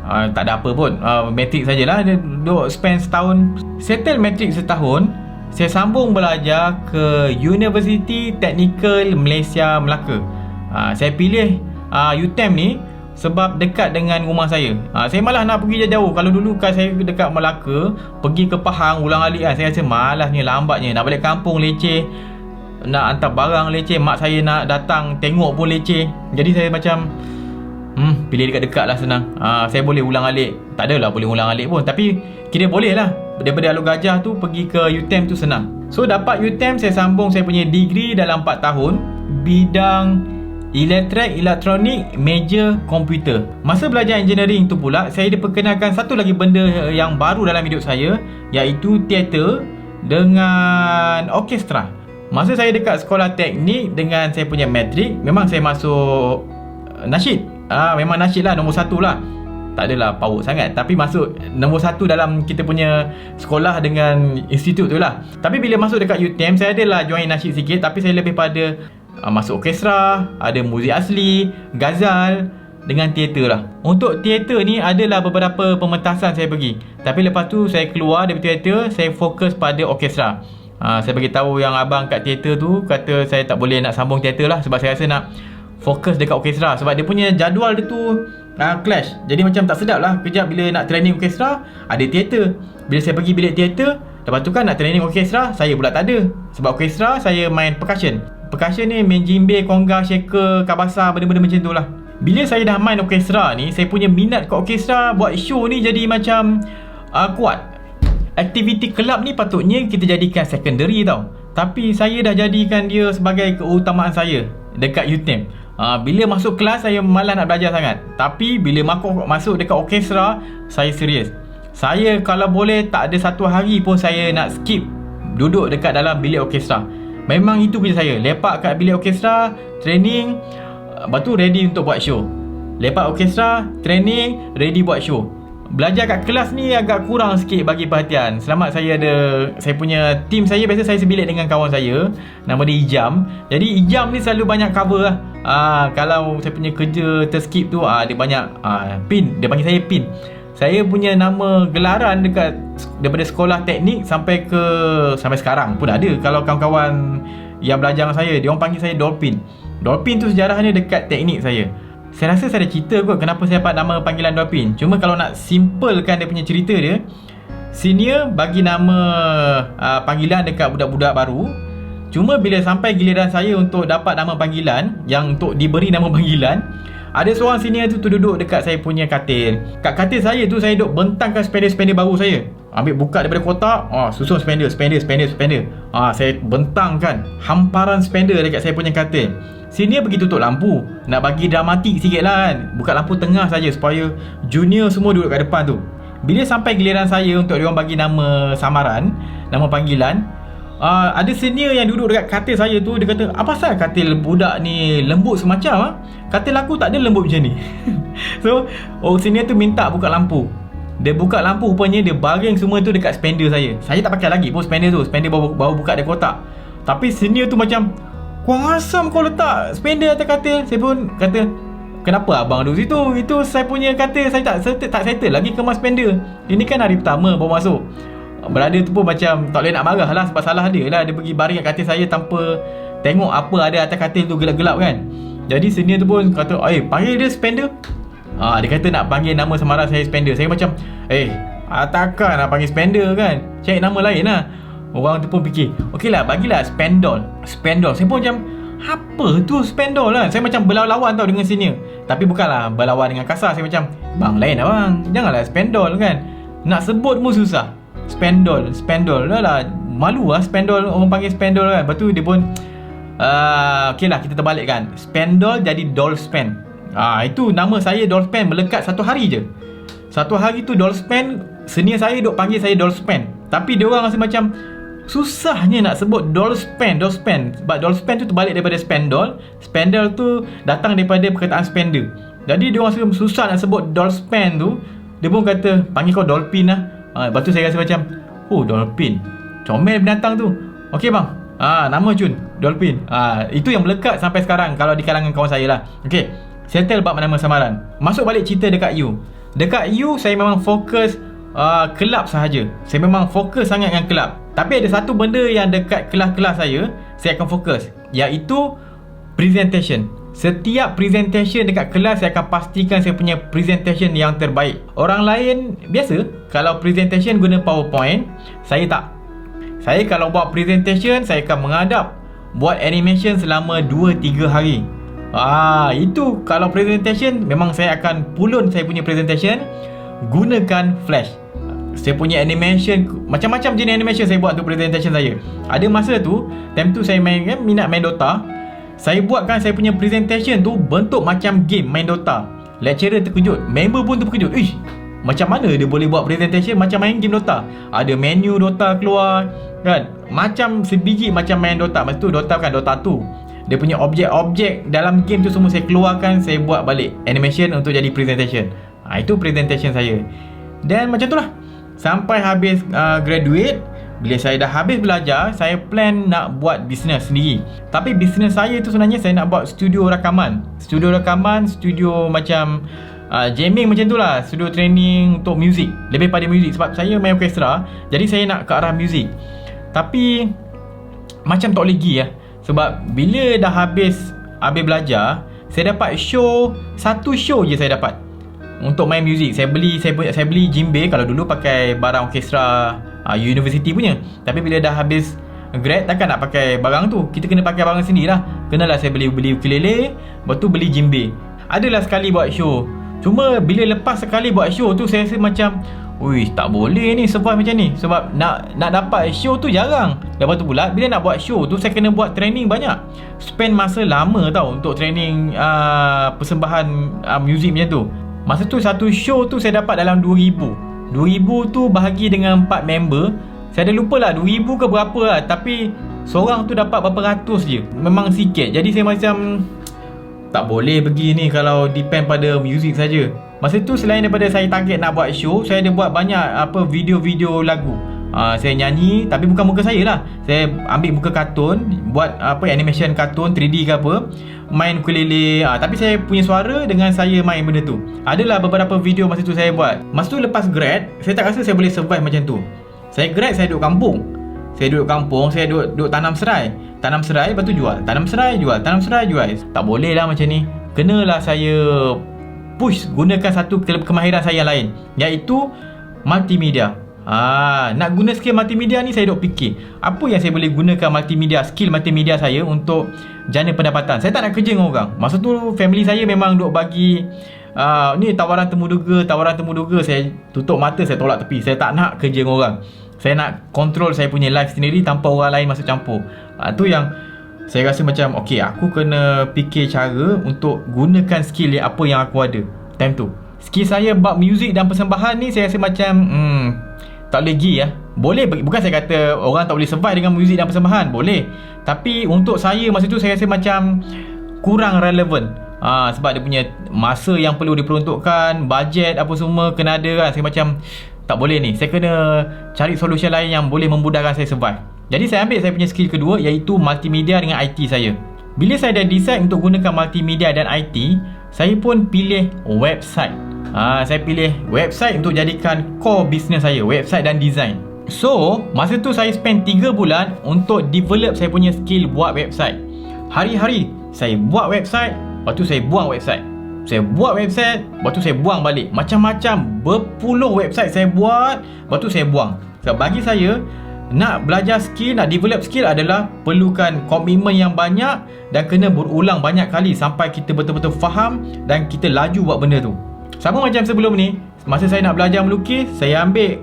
Tak ada apa pun, matrik sajalah. Duduk spend setahun. Settle matrik setahun, saya sambung belajar ke University Technical Malaysia Melaka. Saya pilih UTM ni sebab dekat dengan rumah saya. Saya malas nak pergi jauh-jauh. Kalau dulu kan saya dekat Melaka, pergi ke Pahang ulang-alik saya rasa malasnya, lambatnya. Nak balik kampung leceh, nak hantar barang leceh, mak saya nak datang tengok pun leceh. Jadi saya macam pilih dekat-dekat lah, senang. Saya boleh ulang-alik. Tak adalah boleh ulang-alik pun, tapi kira boleh lah. Daripada Alor Gajah tu pergi ke UTM tu senang. So dapat UTM, saya sambung saya punya degree dalam 4 tahun, bidang elektronik, major komputer. Masa belajar engineering tu pula, saya diperkenalkan satu lagi benda yang baru dalam hidup saya, iaitu teater dengan orkestra. Masa saya dekat sekolah teknik dengan saya punya matrik, memang saya masuk nasyid. Memang nasyid lah, nombor 1 lah. Tak adalah power sangat, tapi masuk nombor 1 dalam kita punya sekolah dengan institut tu lah. Tapi bila masuk dekat UTM, saya adalah join nasyid sikit, tapi saya lebih pada masuk orkestra, ada muzik asli, ghazal dengan teater lah. Untuk teater ni adalah beberapa pementasan saya pergi. Tapi lepas tu saya keluar dari teater, saya fokus pada orkestra. Saya bagi tahu yang abang kat teater tu kata saya tak boleh nak sambung teater lah, sebab saya rasa nak fokus dekat orkestra. Sebab dia punya jadual dia tu clash. Jadi macam tak sedap lah. Kejap bila nak training orkestra, ada teater. Bila saya pergi bilik teater, lepas tu kan nak training orkestra, saya pula tak ada. Sebab orkestra saya main percussion. Percussion ni main djembe, conga, shaker, kabasa, benda-benda macam tu lah. Bila saya dah main orkestra ni, saya punya minat ke orkestra, buat show ni jadi macam kuat. Aktiviti kelab ni patutnya kita jadikan secondary tau, tapi saya dah jadikan dia sebagai keutamaan saya dekat UTM. Bila masuk kelas, saya malas nak belajar sangat. Tapi bila masuk dekat orkestra, saya serius. Saya kalau boleh tak ada satu hari pun saya nak skip duduk dekat dalam bilik orkestra. Memang itu kerja saya. Lepak kat bilik orkestra, training, lepas tu ready untuk buat show. Lepak orkestra, training, ready buat show. Belajar kat kelas ni agak kurang sikit bagi perhatian. Selamat saya punya team saya, biasa saya sebilik dengan kawan saya, nama dia Ijam. Jadi Ijam ni selalu banyak cover lah. Kalau saya punya kerja terskip tu, dia banyak pin. Dia panggil saya pin. Saya punya nama gelaran daripada sekolah teknik sampai sekarang pun ada. Kalau kawan-kawan yang belajar dengan saya, dia orang panggil saya Dolphin. Dolphin tu sejarahnya dekat teknik saya. Saya rasa saya ada cerita kot kenapa saya dapat nama panggilan Dolphin. Cuma kalau nak simplekan dia punya cerita dia, senior bagi nama panggilan dekat budak-budak baru. Cuma bila sampai giliran saya untuk dapat nama panggilan, yang untuk diberi nama panggilan, ada seorang senior tu duduk dekat saya punya katil. Kat katil saya tu, saya duduk bentangkan spender baru saya. Ambil buka daripada kotak, susun spender. Saya bentangkan hamparan spender dekat saya punya katil. Senior pergi tutup lampu, nak bagi dramatik sikit lah kan. Buka lampu tengah saja supaya junior semua duduk kat depan tu. Bila sampai giliran saya untuk diorang bagi nama samaran, nama panggilan, ada senior yang duduk dekat katil saya tu, dia kata, apa pasal katil budak ni lembut semacam katil aku tak ada lembut macam ni. So senior tu minta buka lampu. Dia buka lampu, rupanya dia baring semua tu dekat spender saya. Saya tak pakai lagi pun spender tu. Spender baru buka dari kotak. Tapi senior tu macam, kurang asam kau letak spender atas katil. Saya pun kata, kenapa abang duduk situ? Itu saya punya katil, saya tak settle lagi kemas spender. Ini kan hari pertama baru masuk. Berada tu pun macam tak boleh nak marah lah, sebab salah dia lah. Dia pergi baring kat katil saya tanpa tengok apa ada atas katil tu, gelap-gelap kan. Jadi senior tu pun kata, panggil dia spender. Dia kata nak panggil nama samaran saya spender. Saya macam, takkan nak panggil spender kan, cari nama lain lah. Orang tu pun fikir, okey lah, bagilah spendol. Saya pun macam, apa tu spendol lah. Saya macam berlawan tau dengan senior. Tapi bukanlah berlawan dengan kasar. Saya macam, bang lain lah bang, janganlah spendol kan. Nak sebut pun susah. Spendol lah, malu lah spendol, orang panggil spendol kan. Lepas tu dia pun okey lah, kita terbalikkan. Spendol jadi Dolspen. Itu nama saya Dolspen melekat satu hari je. Satu hari tu Dolspen, senior saya duk panggil saya Dolspen. Tapi dia orang rasa macam susahnya nak sebut Dolspen. Sebab Dolspen tu terbalik daripada spendol. Spendol tu datang daripada perkataan spender. Jadi dia orang rasa susah nak sebut Dolspen tu. Dia pun kata, panggil kau Dolphin lah. Lepas tu saya rasa macam, oh dolphin, comel binatang tu. Okey bang, nama Jun, dolphin. Itu yang melekat sampai sekarang kalau di kalangan kawan saya lah. Okey, settle bab nama samaran. Masuk balik cerita dekat U. Dekat U saya memang fokus kelab sahaja. Saya memang fokus sangat dengan kelab. Tapi ada satu benda yang dekat kelas-kelas saya akan fokus, iaitu presentation. Setiap presentation dekat kelas saya akan pastikan saya punya presentation yang terbaik. Orang lain biasa kalau presentation guna PowerPoint, saya tak. Saya kalau buat presentation, saya akan menghadap buat animation selama 2-3 hari. Itu kalau presentation memang saya akan pulun saya punya presentation gunakan Flash. Saya punya animation, macam-macam jenis animation saya buat untuk presentation saya. Ada masa tu, time tu saya minat main Dota. Saya buatkan saya punya presentation tu bentuk macam game main Dota. Lecturer terkejut, member pun terkejut. Macam mana dia boleh buat presentation macam main game Dota? Ada menu Dota keluar kan, macam sebiji macam main Dota. Masa tu Dota kan Dota 2. Dia punya objek-objek dalam game tu semua saya keluarkan, saya buat balik animation untuk jadi presentation. Itu presentation saya. Dan macam tu lah sampai habis graduate. Bila saya dah habis belajar, saya plan nak buat bisnes sendiri. Tapi bisnes saya tu sebenarnya saya nak buat studio rakaman. Studio rakaman, studio macam jamming macam tu lah. Studio training untuk muzik, lebih pada muzik. Sebab saya main orkestra, jadi saya nak ke arah muzik. Tapi macam tak boleh pergi lah. Sebab bila dah habis belajar, saya dapat show, satu show je saya dapat untuk main muzik. Saya beli djembe. Kalau dulu pakai barang orkestra university punya. Tapi bila dah habis grad, takkan nak pakai barang tu. Kita kena pakai barang sendiri lah. Kenalah saya beli ukulele, lepas tu beli djembe. Adalah sekali buat show. Cuma bila lepas sekali buat show tu, saya rasa macam, tak boleh ni survive macam ni. Sebab nak dapat show tu jarang. Lepas tu pula bila nak buat show tu, saya kena buat training banyak. Spend masa lama tau untuk training persembahan muzik macam tu. Masa tu satu show tu saya dapat dalam 2,000 tu bahagi dengan 4 member. Saya dah lupa lah 2,000 ke berapa lah. Tapi seorang tu dapat berapa ratus je. Memang sikit. Jadi saya macam tak boleh pergi ni kalau depend pada muzik saja. Masa tu selain daripada saya target nak buat show, saya ada buat banyak video-video lagu. Saya nyanyi, tapi bukan muka saya lah. Saya ambil muka kartun, buat animation kartun 3D ke apa, main ukulele. Tapi saya punya suara dengan saya main benda tu. Adalah beberapa video masa tu saya buat. Masa tu lepas grad, saya tak rasa saya boleh survive macam tu. Saya grad, saya duduk kampung. Saya duduk tanam serai. Tanam serai, lepas tu jual. Tanam serai, jual. Tanam serai, jual. Tak boleh lah macam ni. Kenalah saya push gunakan satu kemahiran saya yang lain, iaitu multimedia. Nak guna skill multimedia ni, saya duk fikir apa yang saya boleh gunakan skill multimedia saya untuk jana pendapatan. Saya tak nak kerja dengan orang. Masa tu family saya memang duk bagi ni tawaran temu duga. Saya tutup mata, saya tolak tepi. Saya tak nak kerja dengan orang. Saya nak control saya punya life sendiri tanpa orang lain masuk campur. Tu yang saya rasa macam aku kena fikir cara untuk gunakan skill apa yang aku ada time tu. Skill saya bab muzik dan persembahan ni, saya rasa macam tak boleh pergi lah. Boleh, bukan saya kata orang tak boleh survive dengan muzik dan persembahan, boleh. Tapi untuk saya masa tu, saya rasa macam kurang relevan. Sebab dia punya masa yang perlu diperuntukkan, bajet apa semua kena ada kan. Saya macam tak boleh ni. Saya kena cari solution lain yang boleh memudahkan saya survive. Jadi saya ambil saya punya skill kedua, iaitu multimedia dengan IT saya. Bila saya dah decide untuk gunakan multimedia dan IT, saya pun pilih website. Saya pilih website untuk jadikan core business saya, website dan design. So, masa tu saya spend 3 bulan untuk develop saya punya skill buat website. Hari-hari saya buat website, lepas tu saya buang website. Saya buat website, lepas tu saya buang balik. Macam-macam, berpuluh website saya buat, lepas tu saya buang. Sebab bagi saya, nak belajar skill, nak develop skill adalah perlukan komitmen yang banyak dan kena berulang banyak kali sampai kita betul-betul faham dan kita laju buat benda tu. Sama macam sebelum ni, masa saya nak belajar melukis, saya ambil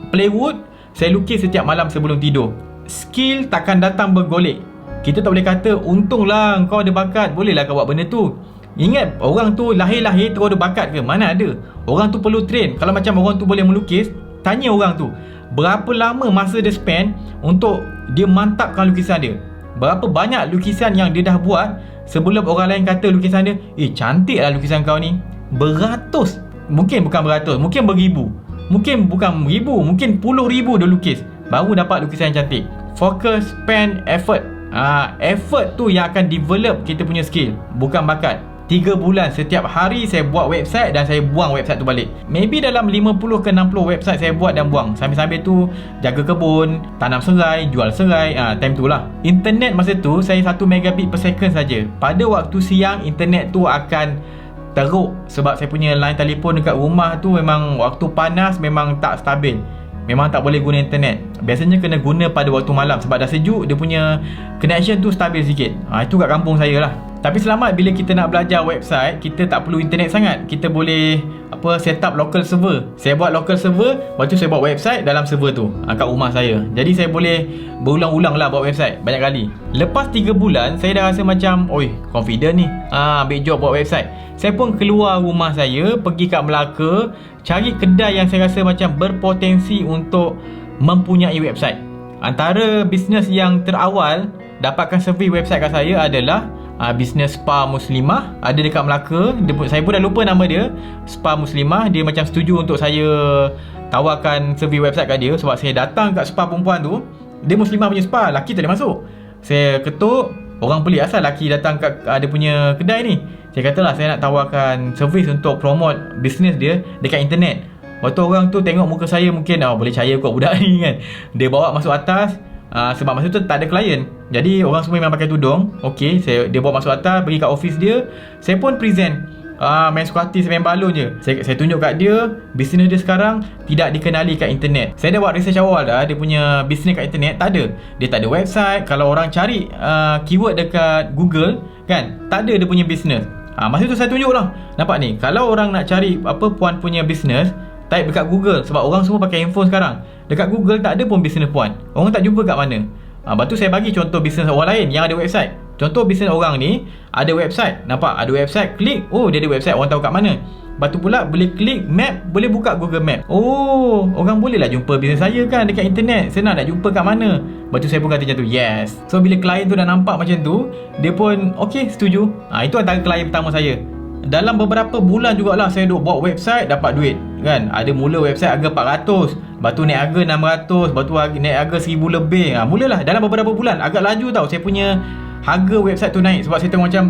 plywood, saya lukis setiap malam sebelum tidur. Skill takkan datang bergolek. Kita tak boleh kata, untunglah kau ada bakat, bolehlah kau buat benda tu. Ingat, orang tu lahir-lahir terus ada bakat ke? Mana ada. Orang tu perlu train. Kalau macam orang tu boleh melukis, tanya orang tu berapa lama masa dia spend untuk dia mantapkan lukisan dia. Berapa banyak lukisan yang dia dah buat sebelum orang lain kata lukisan dia, cantik lah lukisan kau ni. Beratus, mungkin bukan beratus, mungkin beribu. Mungkin bukan ribu, mungkin puluh ribu dia lukis baru dapat lukisan yang cantik. Focus, spend, effort. Effort tu yang akan develop kita punya skill, bukan bakat. 3 bulan setiap hari saya buat website dan saya buang website tu balik. Maybe dalam 50 ke 60 website saya buat dan buang. Sambil-sambil tu jaga kebun, tanam serai, jual serai. Time tu lah. Internet masa tu saya 1 megabit per second saja. Pada waktu siang internet tu akan teruk sebab saya punya line telefon dekat rumah tu memang waktu panas memang tak stabil. Memang tak boleh guna internet. Biasanya kena guna pada waktu malam sebab dah sejuk, dia punya connection tu stabil sikit. Itu kat kampung saya lah. Tapi selamat bila kita nak belajar website, kita tak perlu internet sangat. Kita boleh set up local server. Saya buat local server, lepas tu saya buat website dalam server tu kat rumah saya. Jadi saya boleh berulang-ulang lah buat website banyak kali. Lepas 3 bulan saya dah rasa macam confident ni, ambil job buat website. Saya pun keluar rumah saya, pergi kat Melaka, cari kedai yang saya rasa macam berpotensi untuk mempunyai website. Antara bisnes yang terawal dapatkan survey website kat saya adalah bisnes spa Muslimah, ada dekat Melaka. Saya pun dah lupa nama dia, Spa Muslimah. Dia macam setuju untuk saya tawarkan survey website kat dia. Sebab saya datang kat spa perempuan tu, dia Muslimah punya spa, laki tak boleh masuk. Saya ketuk, orang pelik asal laki datang kat dia punya kedai ni. Saya katalah saya nak tawarkan servis untuk promote bisnes dia dekat internet. Waktu orang tu tengok muka saya mungkin boleh percaya kot budak ni kan. Dia bawa masuk atas, sebab masa tu tak ada klien. Jadi orang semua memang pakai tudung. Okey, dia bawa masuk atas, pergi kat office dia. Saya pun present, main suka hati, main balon je. Saya tunjuk kat dia bisnes dia sekarang tidak dikenali kat internet. Saya dah buat research awal dah, dia punya bisnes kat internet tak ada. Dia tak ada website. Kalau orang cari keyword dekat Google kan, tak ada dia punya bisnes. Masa tu saya tunjuk lah, nampak ni, kalau orang nak cari puan punya bisnes, type dekat Google. Sebab orang semua pakai handphone sekarang. Dekat Google tak ada pun bisnes puan. Orang tak jumpa kat mana. Lepas tu saya bagi contoh bisnes orang lain yang ada website. Contoh bisnes orang ni ada website. Nampak? Ada website, klik. Dia ada website, orang tahu kat mana. Lepas tu pula boleh klik map, boleh buka Google Map. Orang boleh lah jumpa bisnes saya kan dekat internet. Senang nak jumpa kat mana. Lepas tu saya pun kata macam tu, yes. So bila klien tu dah nampak macam tu, dia pun setuju. Itu antara klien pertama saya. Dalam beberapa bulan jugalah saya duk buat website, dapat duit kan. Ada mula website harga 400, lepas tu naik harga 600, lepas tu naik harga 1000 lebih. Mulalah dalam beberapa bulan. Agak laju tau saya punya harga website tu naik. Sebab saya tengok macam,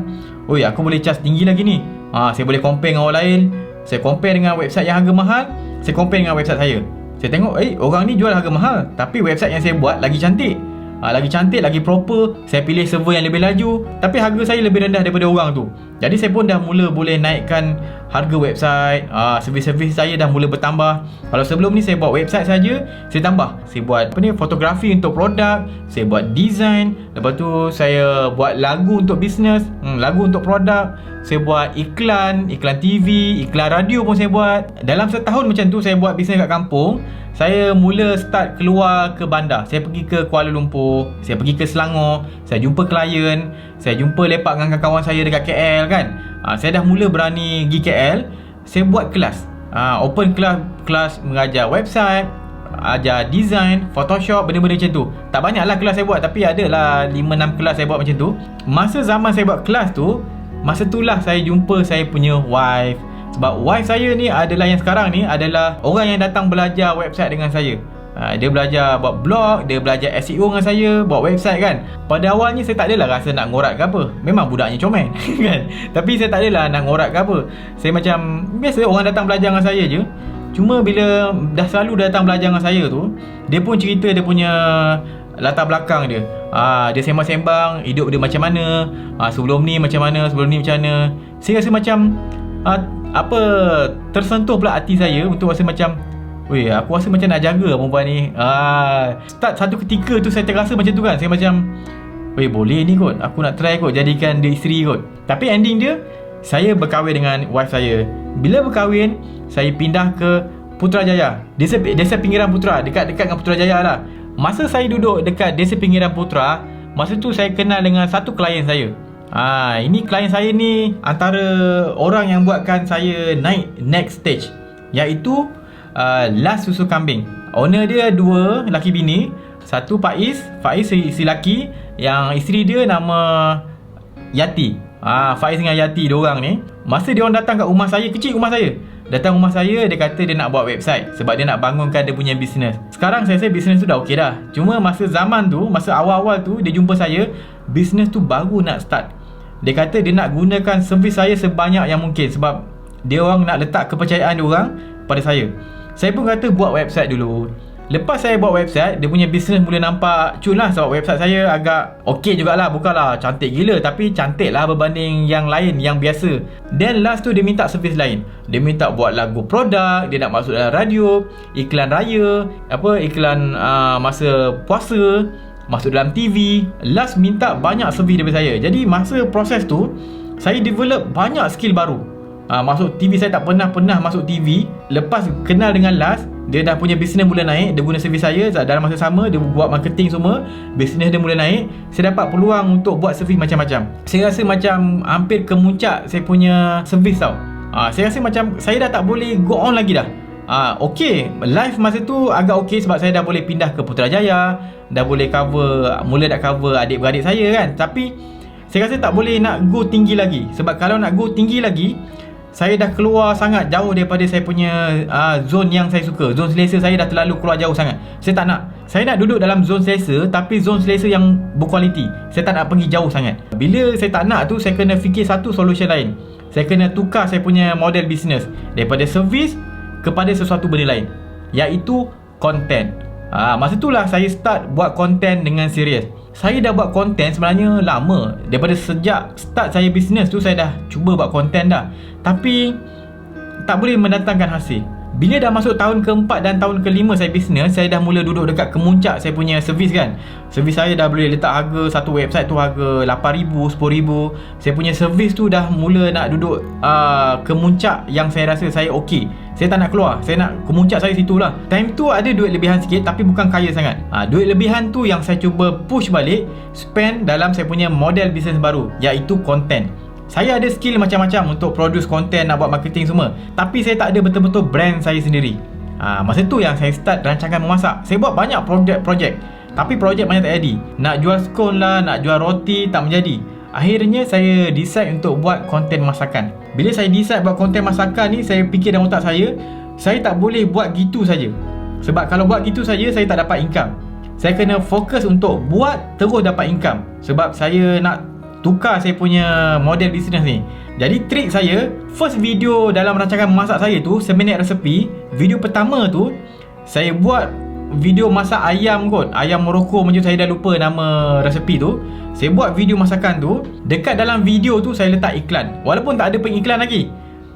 aku boleh charge tinggi lagi ni. Saya boleh compare dengan orang lain. Saya compare dengan website yang harga mahal, saya compare dengan website saya. Saya tengok orang ni jual harga mahal, tapi website yang saya buat lagi cantik. Lagi cantik, lagi proper. Saya pilih server yang lebih laju, tapi harga saya lebih rendah daripada orang tu. Jadi saya pun dah mula boleh naikkan harga website. Servis-servis saya dah mula bertambah. Kalau sebelum ni saya buat website saja, saya tambah. Saya buat fotografi untuk produk, saya buat design, lepas tu saya buat lagu untuk bisnes, lagu untuk produk. Saya buat iklan TV, iklan radio pun saya buat. Dalam setahun macam tu saya buat bisnes kat kampung. Saya mula start keluar ke bandar. Saya pergi ke Kuala Lumpur, saya pergi ke Selangor, saya jumpa klien, saya jumpa lepak dengan kawan saya dekat KL kan. Saya dah mula berani pergi KL. Saya buat kelas, open kelas mengajar website, ajar design, Photoshop, benda-benda macam tu. Tak banyak lah kelas saya buat, tapi ada lah 5-6 kelas saya buat macam tu. Masa zaman saya buat kelas tu, masa itulah saya jumpa saya punya wife. Sebab wife saya ni adalah yang sekarang ni adalah orang yang datang belajar website dengan saya. Dia belajar buat blog, dia belajar SEO dengan saya, buat website kan. Pada awalnya saya tak adalah rasa nak ngorak ke apa. Memang budaknya comel kan. Tapi saya tak adalah nak ngorak ke apa. Saya macam biasa orang datang belajar dengan saya je. Cuma bila dah selalu datang belajar dengan saya tu, dia pun cerita dia punya latar belakang dia. Dia sembang-sembang hidup dia macam mana, sebelum ni macam mana, sebelum ni macam mana. Saya rasa macam tersentuh pula hati saya untuk rasa macam, aku rasa macam nak jaga perempuan ni. Start satu ketika tu saya terasa macam tu kan. Saya macam, boleh ni kot, aku nak try kot jadikan dia isteri kot. Tapi ending dia, saya berkahwin dengan wife saya. Bila berkahwin, saya pindah ke Putrajaya, Desa Pinggiran Putra, dekat dengan Putrajaya lah. Masa saya duduk dekat Desa Pinggiran Putra, masa tu saya kenal dengan satu klien saya. Ini klien saya ni antara orang yang buatkan saya naik next stage, iaitu Las Susu Kambing. Owner dia 2 laki bini. Satu Faiz si laki, yang isteri dia nama Yati. Faiz dengan Yati, 2 orang ni. Masa dia orang datang kat rumah saya, kecil rumah saya, datang rumah saya, dia kata dia nak buat website sebab dia nak bangunkan dia punya bisnes. Sekarang saya rasa bisnes tu dah okey dah. Cuma masa zaman tu, masa awal-awal tu dia jumpa saya, bisnes tu baru nak start. Dia kata dia nak gunakan servis saya sebanyak yang mungkin sebab dia orang nak letak kepercayaan dia orang pada saya. Saya pun kata buat website dulu. Lepas saya buat website, dia punya bisnes mula nampak cun lah sebab website saya agak okey jugalah. Bukanlah cantik gila, tapi cantik lah berbanding yang lain, yang biasa. Then last tu dia minta servis lain. Dia minta buat lagu produk, dia nak masuk dalam radio, iklan raya, iklan masa puasa, masuk dalam TV. Last minta banyak servis daripada saya. Jadi masa proses tu, saya develop banyak skill baru. Masuk TV, saya tak pernah masuk TV. Lepas kenal dengan Last, dia dah punya bisnes mula naik. Dia guna servis saya dalam masa sama. Dia buat marketing semua, bisnes dia mula naik. Saya dapat peluang untuk buat servis macam-macam. Saya rasa macam hampir kemuncak saya punya servis tau. Saya rasa macam saya dah tak boleh go on lagi dah. Okay, live masa tu agak okay sebab saya dah boleh pindah ke Putrajaya, dah boleh mula nak cover adik-beradik saya kan. Tapi saya rasa tak boleh nak go tinggi lagi. Sebab kalau nak go tinggi lagi, saya dah keluar sangat jauh daripada saya punya zone yang saya suka. Zone selesa saya dah terlalu keluar jauh sangat. Saya tak nak. Saya nak duduk dalam zone selesa, tapi zone selesa yang berkualiti. Saya tak nak pergi jauh sangat. Bila saya tak nak tu, saya kena fikir satu solution lain. Saya kena tukar saya punya model bisnes daripada servis kepada sesuatu benda lain, iaitu konten. Masa itulah saya start buat konten dengan serius. Saya dah buat konten sebenarnya lama. Daripada sejak start saya bisnes tu, saya dah cuba buat konten dah. Tapi tak boleh mendatangkan hasil. Bila dah masuk tahun keempat dan tahun kelima saya bisnes, saya dah mula duduk dekat kemuncak saya punya servis kan. Servis saya dah boleh letak harga satu website tu harga RM8,000, RM10,000. Saya punya servis tu dah mula nak duduk kemuncak yang saya rasa saya okey. Saya tak nak keluar, saya nak kemuncak saya situ lah. Time tu ada duit lebihan sikit tapi bukan kaya sangat. Duit lebihan tu yang saya cuba push balik, spend dalam saya punya model bisnes baru, iaitu konten. Saya ada skill macam-macam untuk produce konten, nak buat marketing semua, tapi saya tak ada betul-betul brand saya sendiri. Masa tu yang saya start rancangan memasak. Saya buat banyak projek, tapi projek banyak tak jadi. Nak jual scone lah, nak jual roti, tak menjadi. Akhirnya saya decide untuk buat konten masakan. Bila saya decide buat konten masakan ni, saya fikir dalam otak saya tak boleh buat gitu saja. Sebab kalau buat gitu saja, saya tak dapat income. Saya kena fokus untuk buat terus dapat income. Sebab saya nak tukar saya punya model bisnes ni. Jadi trik saya, first video dalam rancangan masak saya tu 9 minit resepi. Video pertama tu saya buat video masak ayam kot, ayam Morocco macam saya dah lupa nama resepi tu. Saya buat video masakan tu. Dekat dalam video tu saya letak iklan. Walaupun tak ada pengiklan lagi,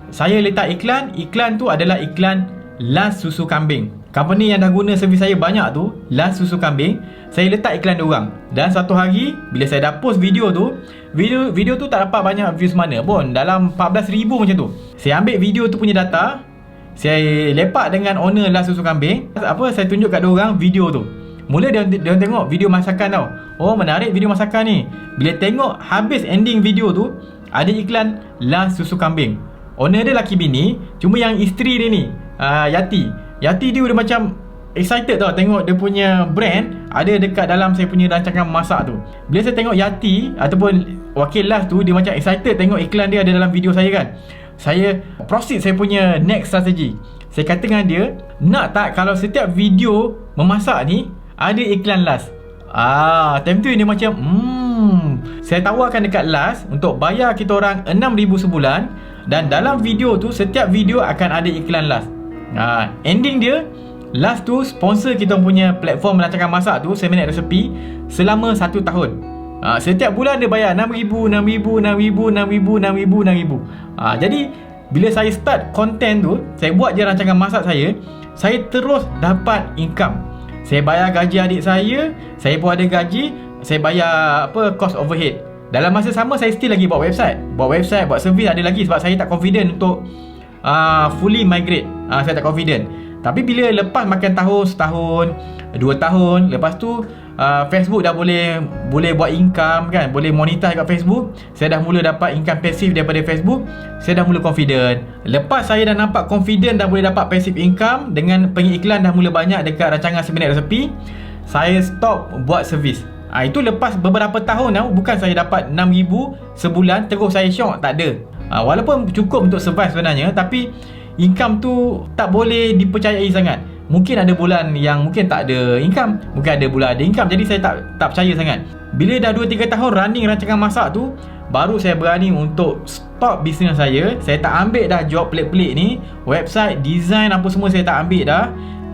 saya letak iklan. Iklan tu adalah iklan Last Susu Kambing. Company yang dah guna servis saya banyak tu, Last Susu Kambing. Saya letak iklan diorang. Dan satu hari bila saya dah post video tu, video tu tak dapat banyak views mana pun, dalam 14,000 macam tu. Saya ambil video tu punya data, saya lepak dengan owner Last Susu Kambing. Saya tunjuk kat diorang video tu. Mula dia tengok video masakan tau. Oh, menarik video masakan ni. Bila tengok habis ending video tu, ada iklan Last Susu Kambing. Owner dia laki bini, cuma yang isteri dia ni Yati dia udah macam excited tau tengok dia punya brand ada dekat dalam saya punya rancangan masak tu. Bila saya tengok Yati ataupun wakil Last tu, dia macam excited tengok iklan dia ada dalam video saya kan. Saya proceed saya punya next strategi. Saya kata dengan dia, nak tak kalau setiap video memasak ni ada iklan Last? Time tu dia macam saya tawarkan dekat Last untuk bayar kita orang 6,000 sebulan, dan dalam video tu setiap video akan ada iklan Last. Ending dia, Last tu sponsor kita punya platform rancangan masak tu 9 minit resepi selama 1 tahun. Setiap bulan dia bayar 6,000, 6,000, 6,000, 6,000, 6,000, 6,000. Jadi bila saya start konten tu, saya buat je rancangan masak saya terus dapat income. Saya bayar gaji adik saya pun ada gaji, saya bayar cost overhead. Dalam masa sama saya still lagi buat website, buat servis ada lagi sebab saya tak confident untuk fully migrate. Saya tak confident. Tapi bila lepas makan tahun, setahun, 2 tahun, lepas tu Facebook dah boleh buat income kan, boleh monetize kat Facebook. Saya dah mula dapat income pasif daripada Facebook. Saya dah mula confident. Lepas saya dah nampak confident dah boleh dapat passive income dengan pengiklan dah mula banyak dekat rancangan 9 minit resepi, saya stop buat servis. Itu lepas beberapa tahun tau. Bukan saya dapat 6,000 sebulan terus saya syok, tak ada. Walaupun cukup untuk survive sebenarnya, tapi income tu tak boleh dipercayai sangat. Mungkin ada bulan yang mungkin tak ada income, mungkin ada bulan ada income. Jadi saya tak percaya sangat. Bila dah 2-3 tahun running rancangan masak tu, baru saya berani untuk stop bisnes saya. Saya tak ambil dah job pelik-pelik ni, website, design apa semua saya tak ambil dah.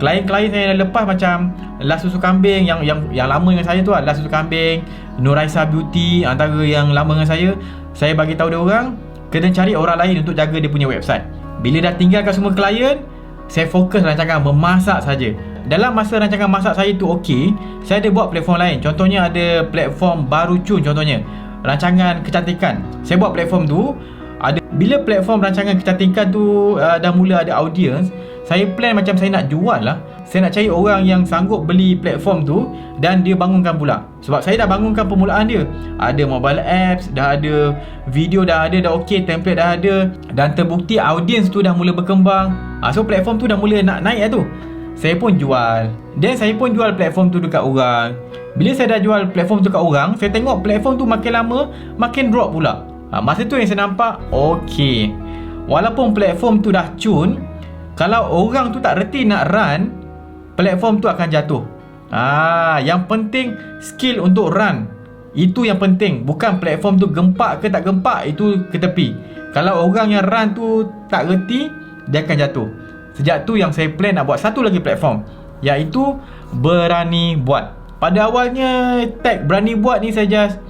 Klien-klien saya dah lepas, macam Las Susu Kambing yang lama dengan saya tu lah, Las Susu Kambing, Nuraisa Beauty antara yang lama dengan saya. Saya bagi tahu dia orang kena cari orang lain untuk jaga dia punya website. Bila dah tinggalkan semua klien, saya fokus rancangan memasak saja. Dalam masa rancangan masak saya tu okey, saya ada buat platform lain. Contohnya ada platform Baru Cun, contohnya rancangan kecantikan. Saya buat platform tu. Bila platform rancangan kecantikan tu dah mula ada audience, saya plan macam saya nak jual lah. Saya nak cari orang yang sanggup beli platform tu dan dia bangunkan pula. Sebab saya dah bangunkan permulaan dia. Ada mobile apps, dah ada video, dah ada, dah okey, template dah ada, dan terbukti audience tu dah mula berkembang. So platform tu dah mula nak naik lah tu. Saya pun jual. Dan saya pun jual platform tu dekat orang. Bila saya dah jual platform tu kat orang, saya tengok platform tu makin lama makin drop pula. Masa tu yang saya nampak, okey, walaupun platform tu dah cun, kalau orang tu tak reti nak run, platform tu akan jatuh. Yang penting skill untuk run. Itu yang penting. Bukan platform tu gempak ke tak gempak, itu ke tepi. Kalau orang yang run tu tak reti, dia akan jatuh. Sejak tu yang saya plan nak buat satu lagi platform, iaitu Berani Buat. Pada awalnya tag Berani Buat ni saya just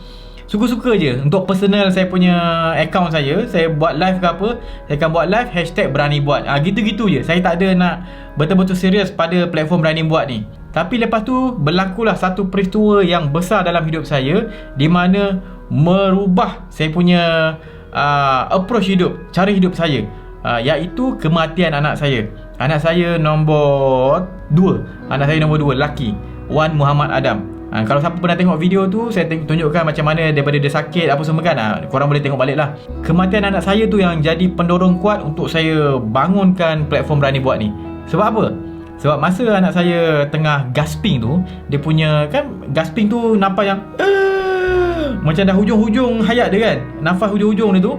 suka-suka je untuk personal saya punya account saya. Saya buat live ke apa, saya akan buat live #Berani Buat. Gitu-gitu je. Saya tak ada nak betul-betul serius pada platform Berani Buat ni. Tapi lepas tu berlakulah satu peristiwa yang besar dalam hidup saya, di mana merubah saya punya approach hidup, cara hidup saya, iaitu kematian anak saya. Anak saya nombor 2. Anak saya nombor 2, lelaki, Wan Muhammad Adam. Kalau siapa pernah tengok video tu, saya tunjukkan macam mana daripada dia sakit apa semua kan. Korang boleh tengok balik lah. Kematian anak saya tu yang jadi pendorong kuat untuk saya bangunkan platform Berani Buat ni. Sebab apa? Sebab masa anak saya tengah gasping tu, dia punya kan gasping tu nampak yang macam dah hujung-hujung hayat dia kan, nafas hujung-hujung dia tu.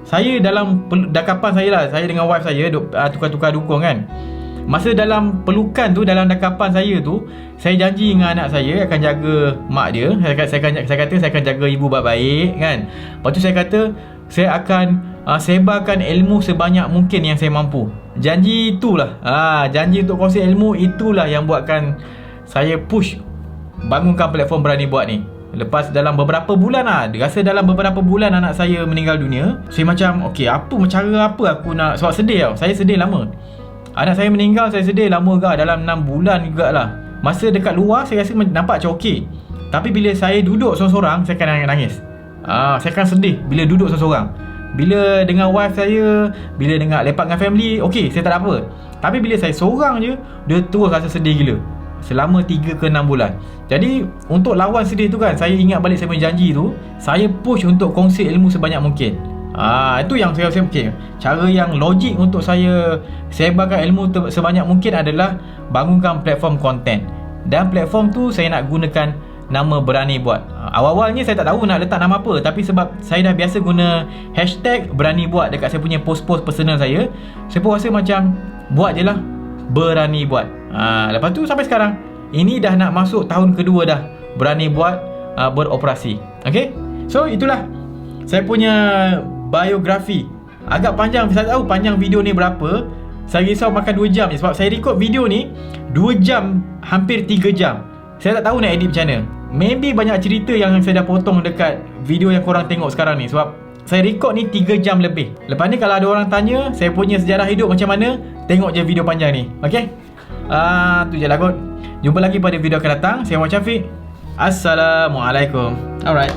Saya dalam dakapan saya lah, saya dengan wife saya tukar-tukar dukung kan. Masa dalam pelukan tu, dalam dakapan saya tu, saya janji dengan anak saya akan jaga mak dia. Saya kata saya akan jaga ibu baik-baik kan. Lepas tu saya kata saya akan sebarkan ilmu sebanyak mungkin yang saya mampu. Janji itulah, janji untuk kongsi ilmu itulah yang buatkan saya push bangunkan platform Berani Buat ni. Lepas dalam beberapa bulan rasa dalam beberapa bulan anak saya meninggal dunia, saya macam okey, cara apa aku nak, sebab sedih tau. Saya sedih lama. Anak saya meninggal, saya sedih lama juga, dalam 6 bulan jugalah. Masa dekat luar saya rasa nampak macam okey. Tapi bila saya duduk seorang-seorang, saya akan nangis. Saya akan sedih bila duduk seorang-seorang. Bila dengan wife saya, bila dengan lepak dengan family, okey, saya tak ada apa. Tapi bila saya seorang je, dia terus rasa sedih gila. Selama 3 ke 6 bulan. Jadi untuk lawan sedih tu kan, saya ingat balik saya punya janji tu, saya push untuk kongsi ilmu sebanyak mungkin. Itu yang saya rasa okay. Cara yang logik untuk saya sebarkan ilmu sebanyak mungkin adalah bangunkan platform konten. Dan platform tu saya nak gunakan nama Berani Buat. Awal-awalnya saya tak tahu nak letak nama apa, tapi sebab saya dah biasa guna #Berani Buat dekat saya punya post-post personal saya pun rasa macam buat je lah, Berani Buat. Lepas tu sampai sekarang, ini dah nak masuk tahun kedua dah Berani Buat beroperasi. Okay, so itulah saya punya biografi. Agak panjang, saya tahu panjang video ni berapa. Saya risau makan 2 jam ni, sebab saya record video ni 2 jam, hampir 3 jam. Saya tak tahu nak edit macam mana. Maybe banyak cerita yang saya dah potong dekat video yang korang tengok sekarang ni, sebab saya record ni 3 jam lebih. Lepas ni kalau ada orang tanya saya punya sejarah hidup macam mana, tengok je video panjang ni. Okay, tu je lah kot. Jumpa lagi pada video akan datang. Saya Muhammad Syafiq. Assalamualaikum. Alright.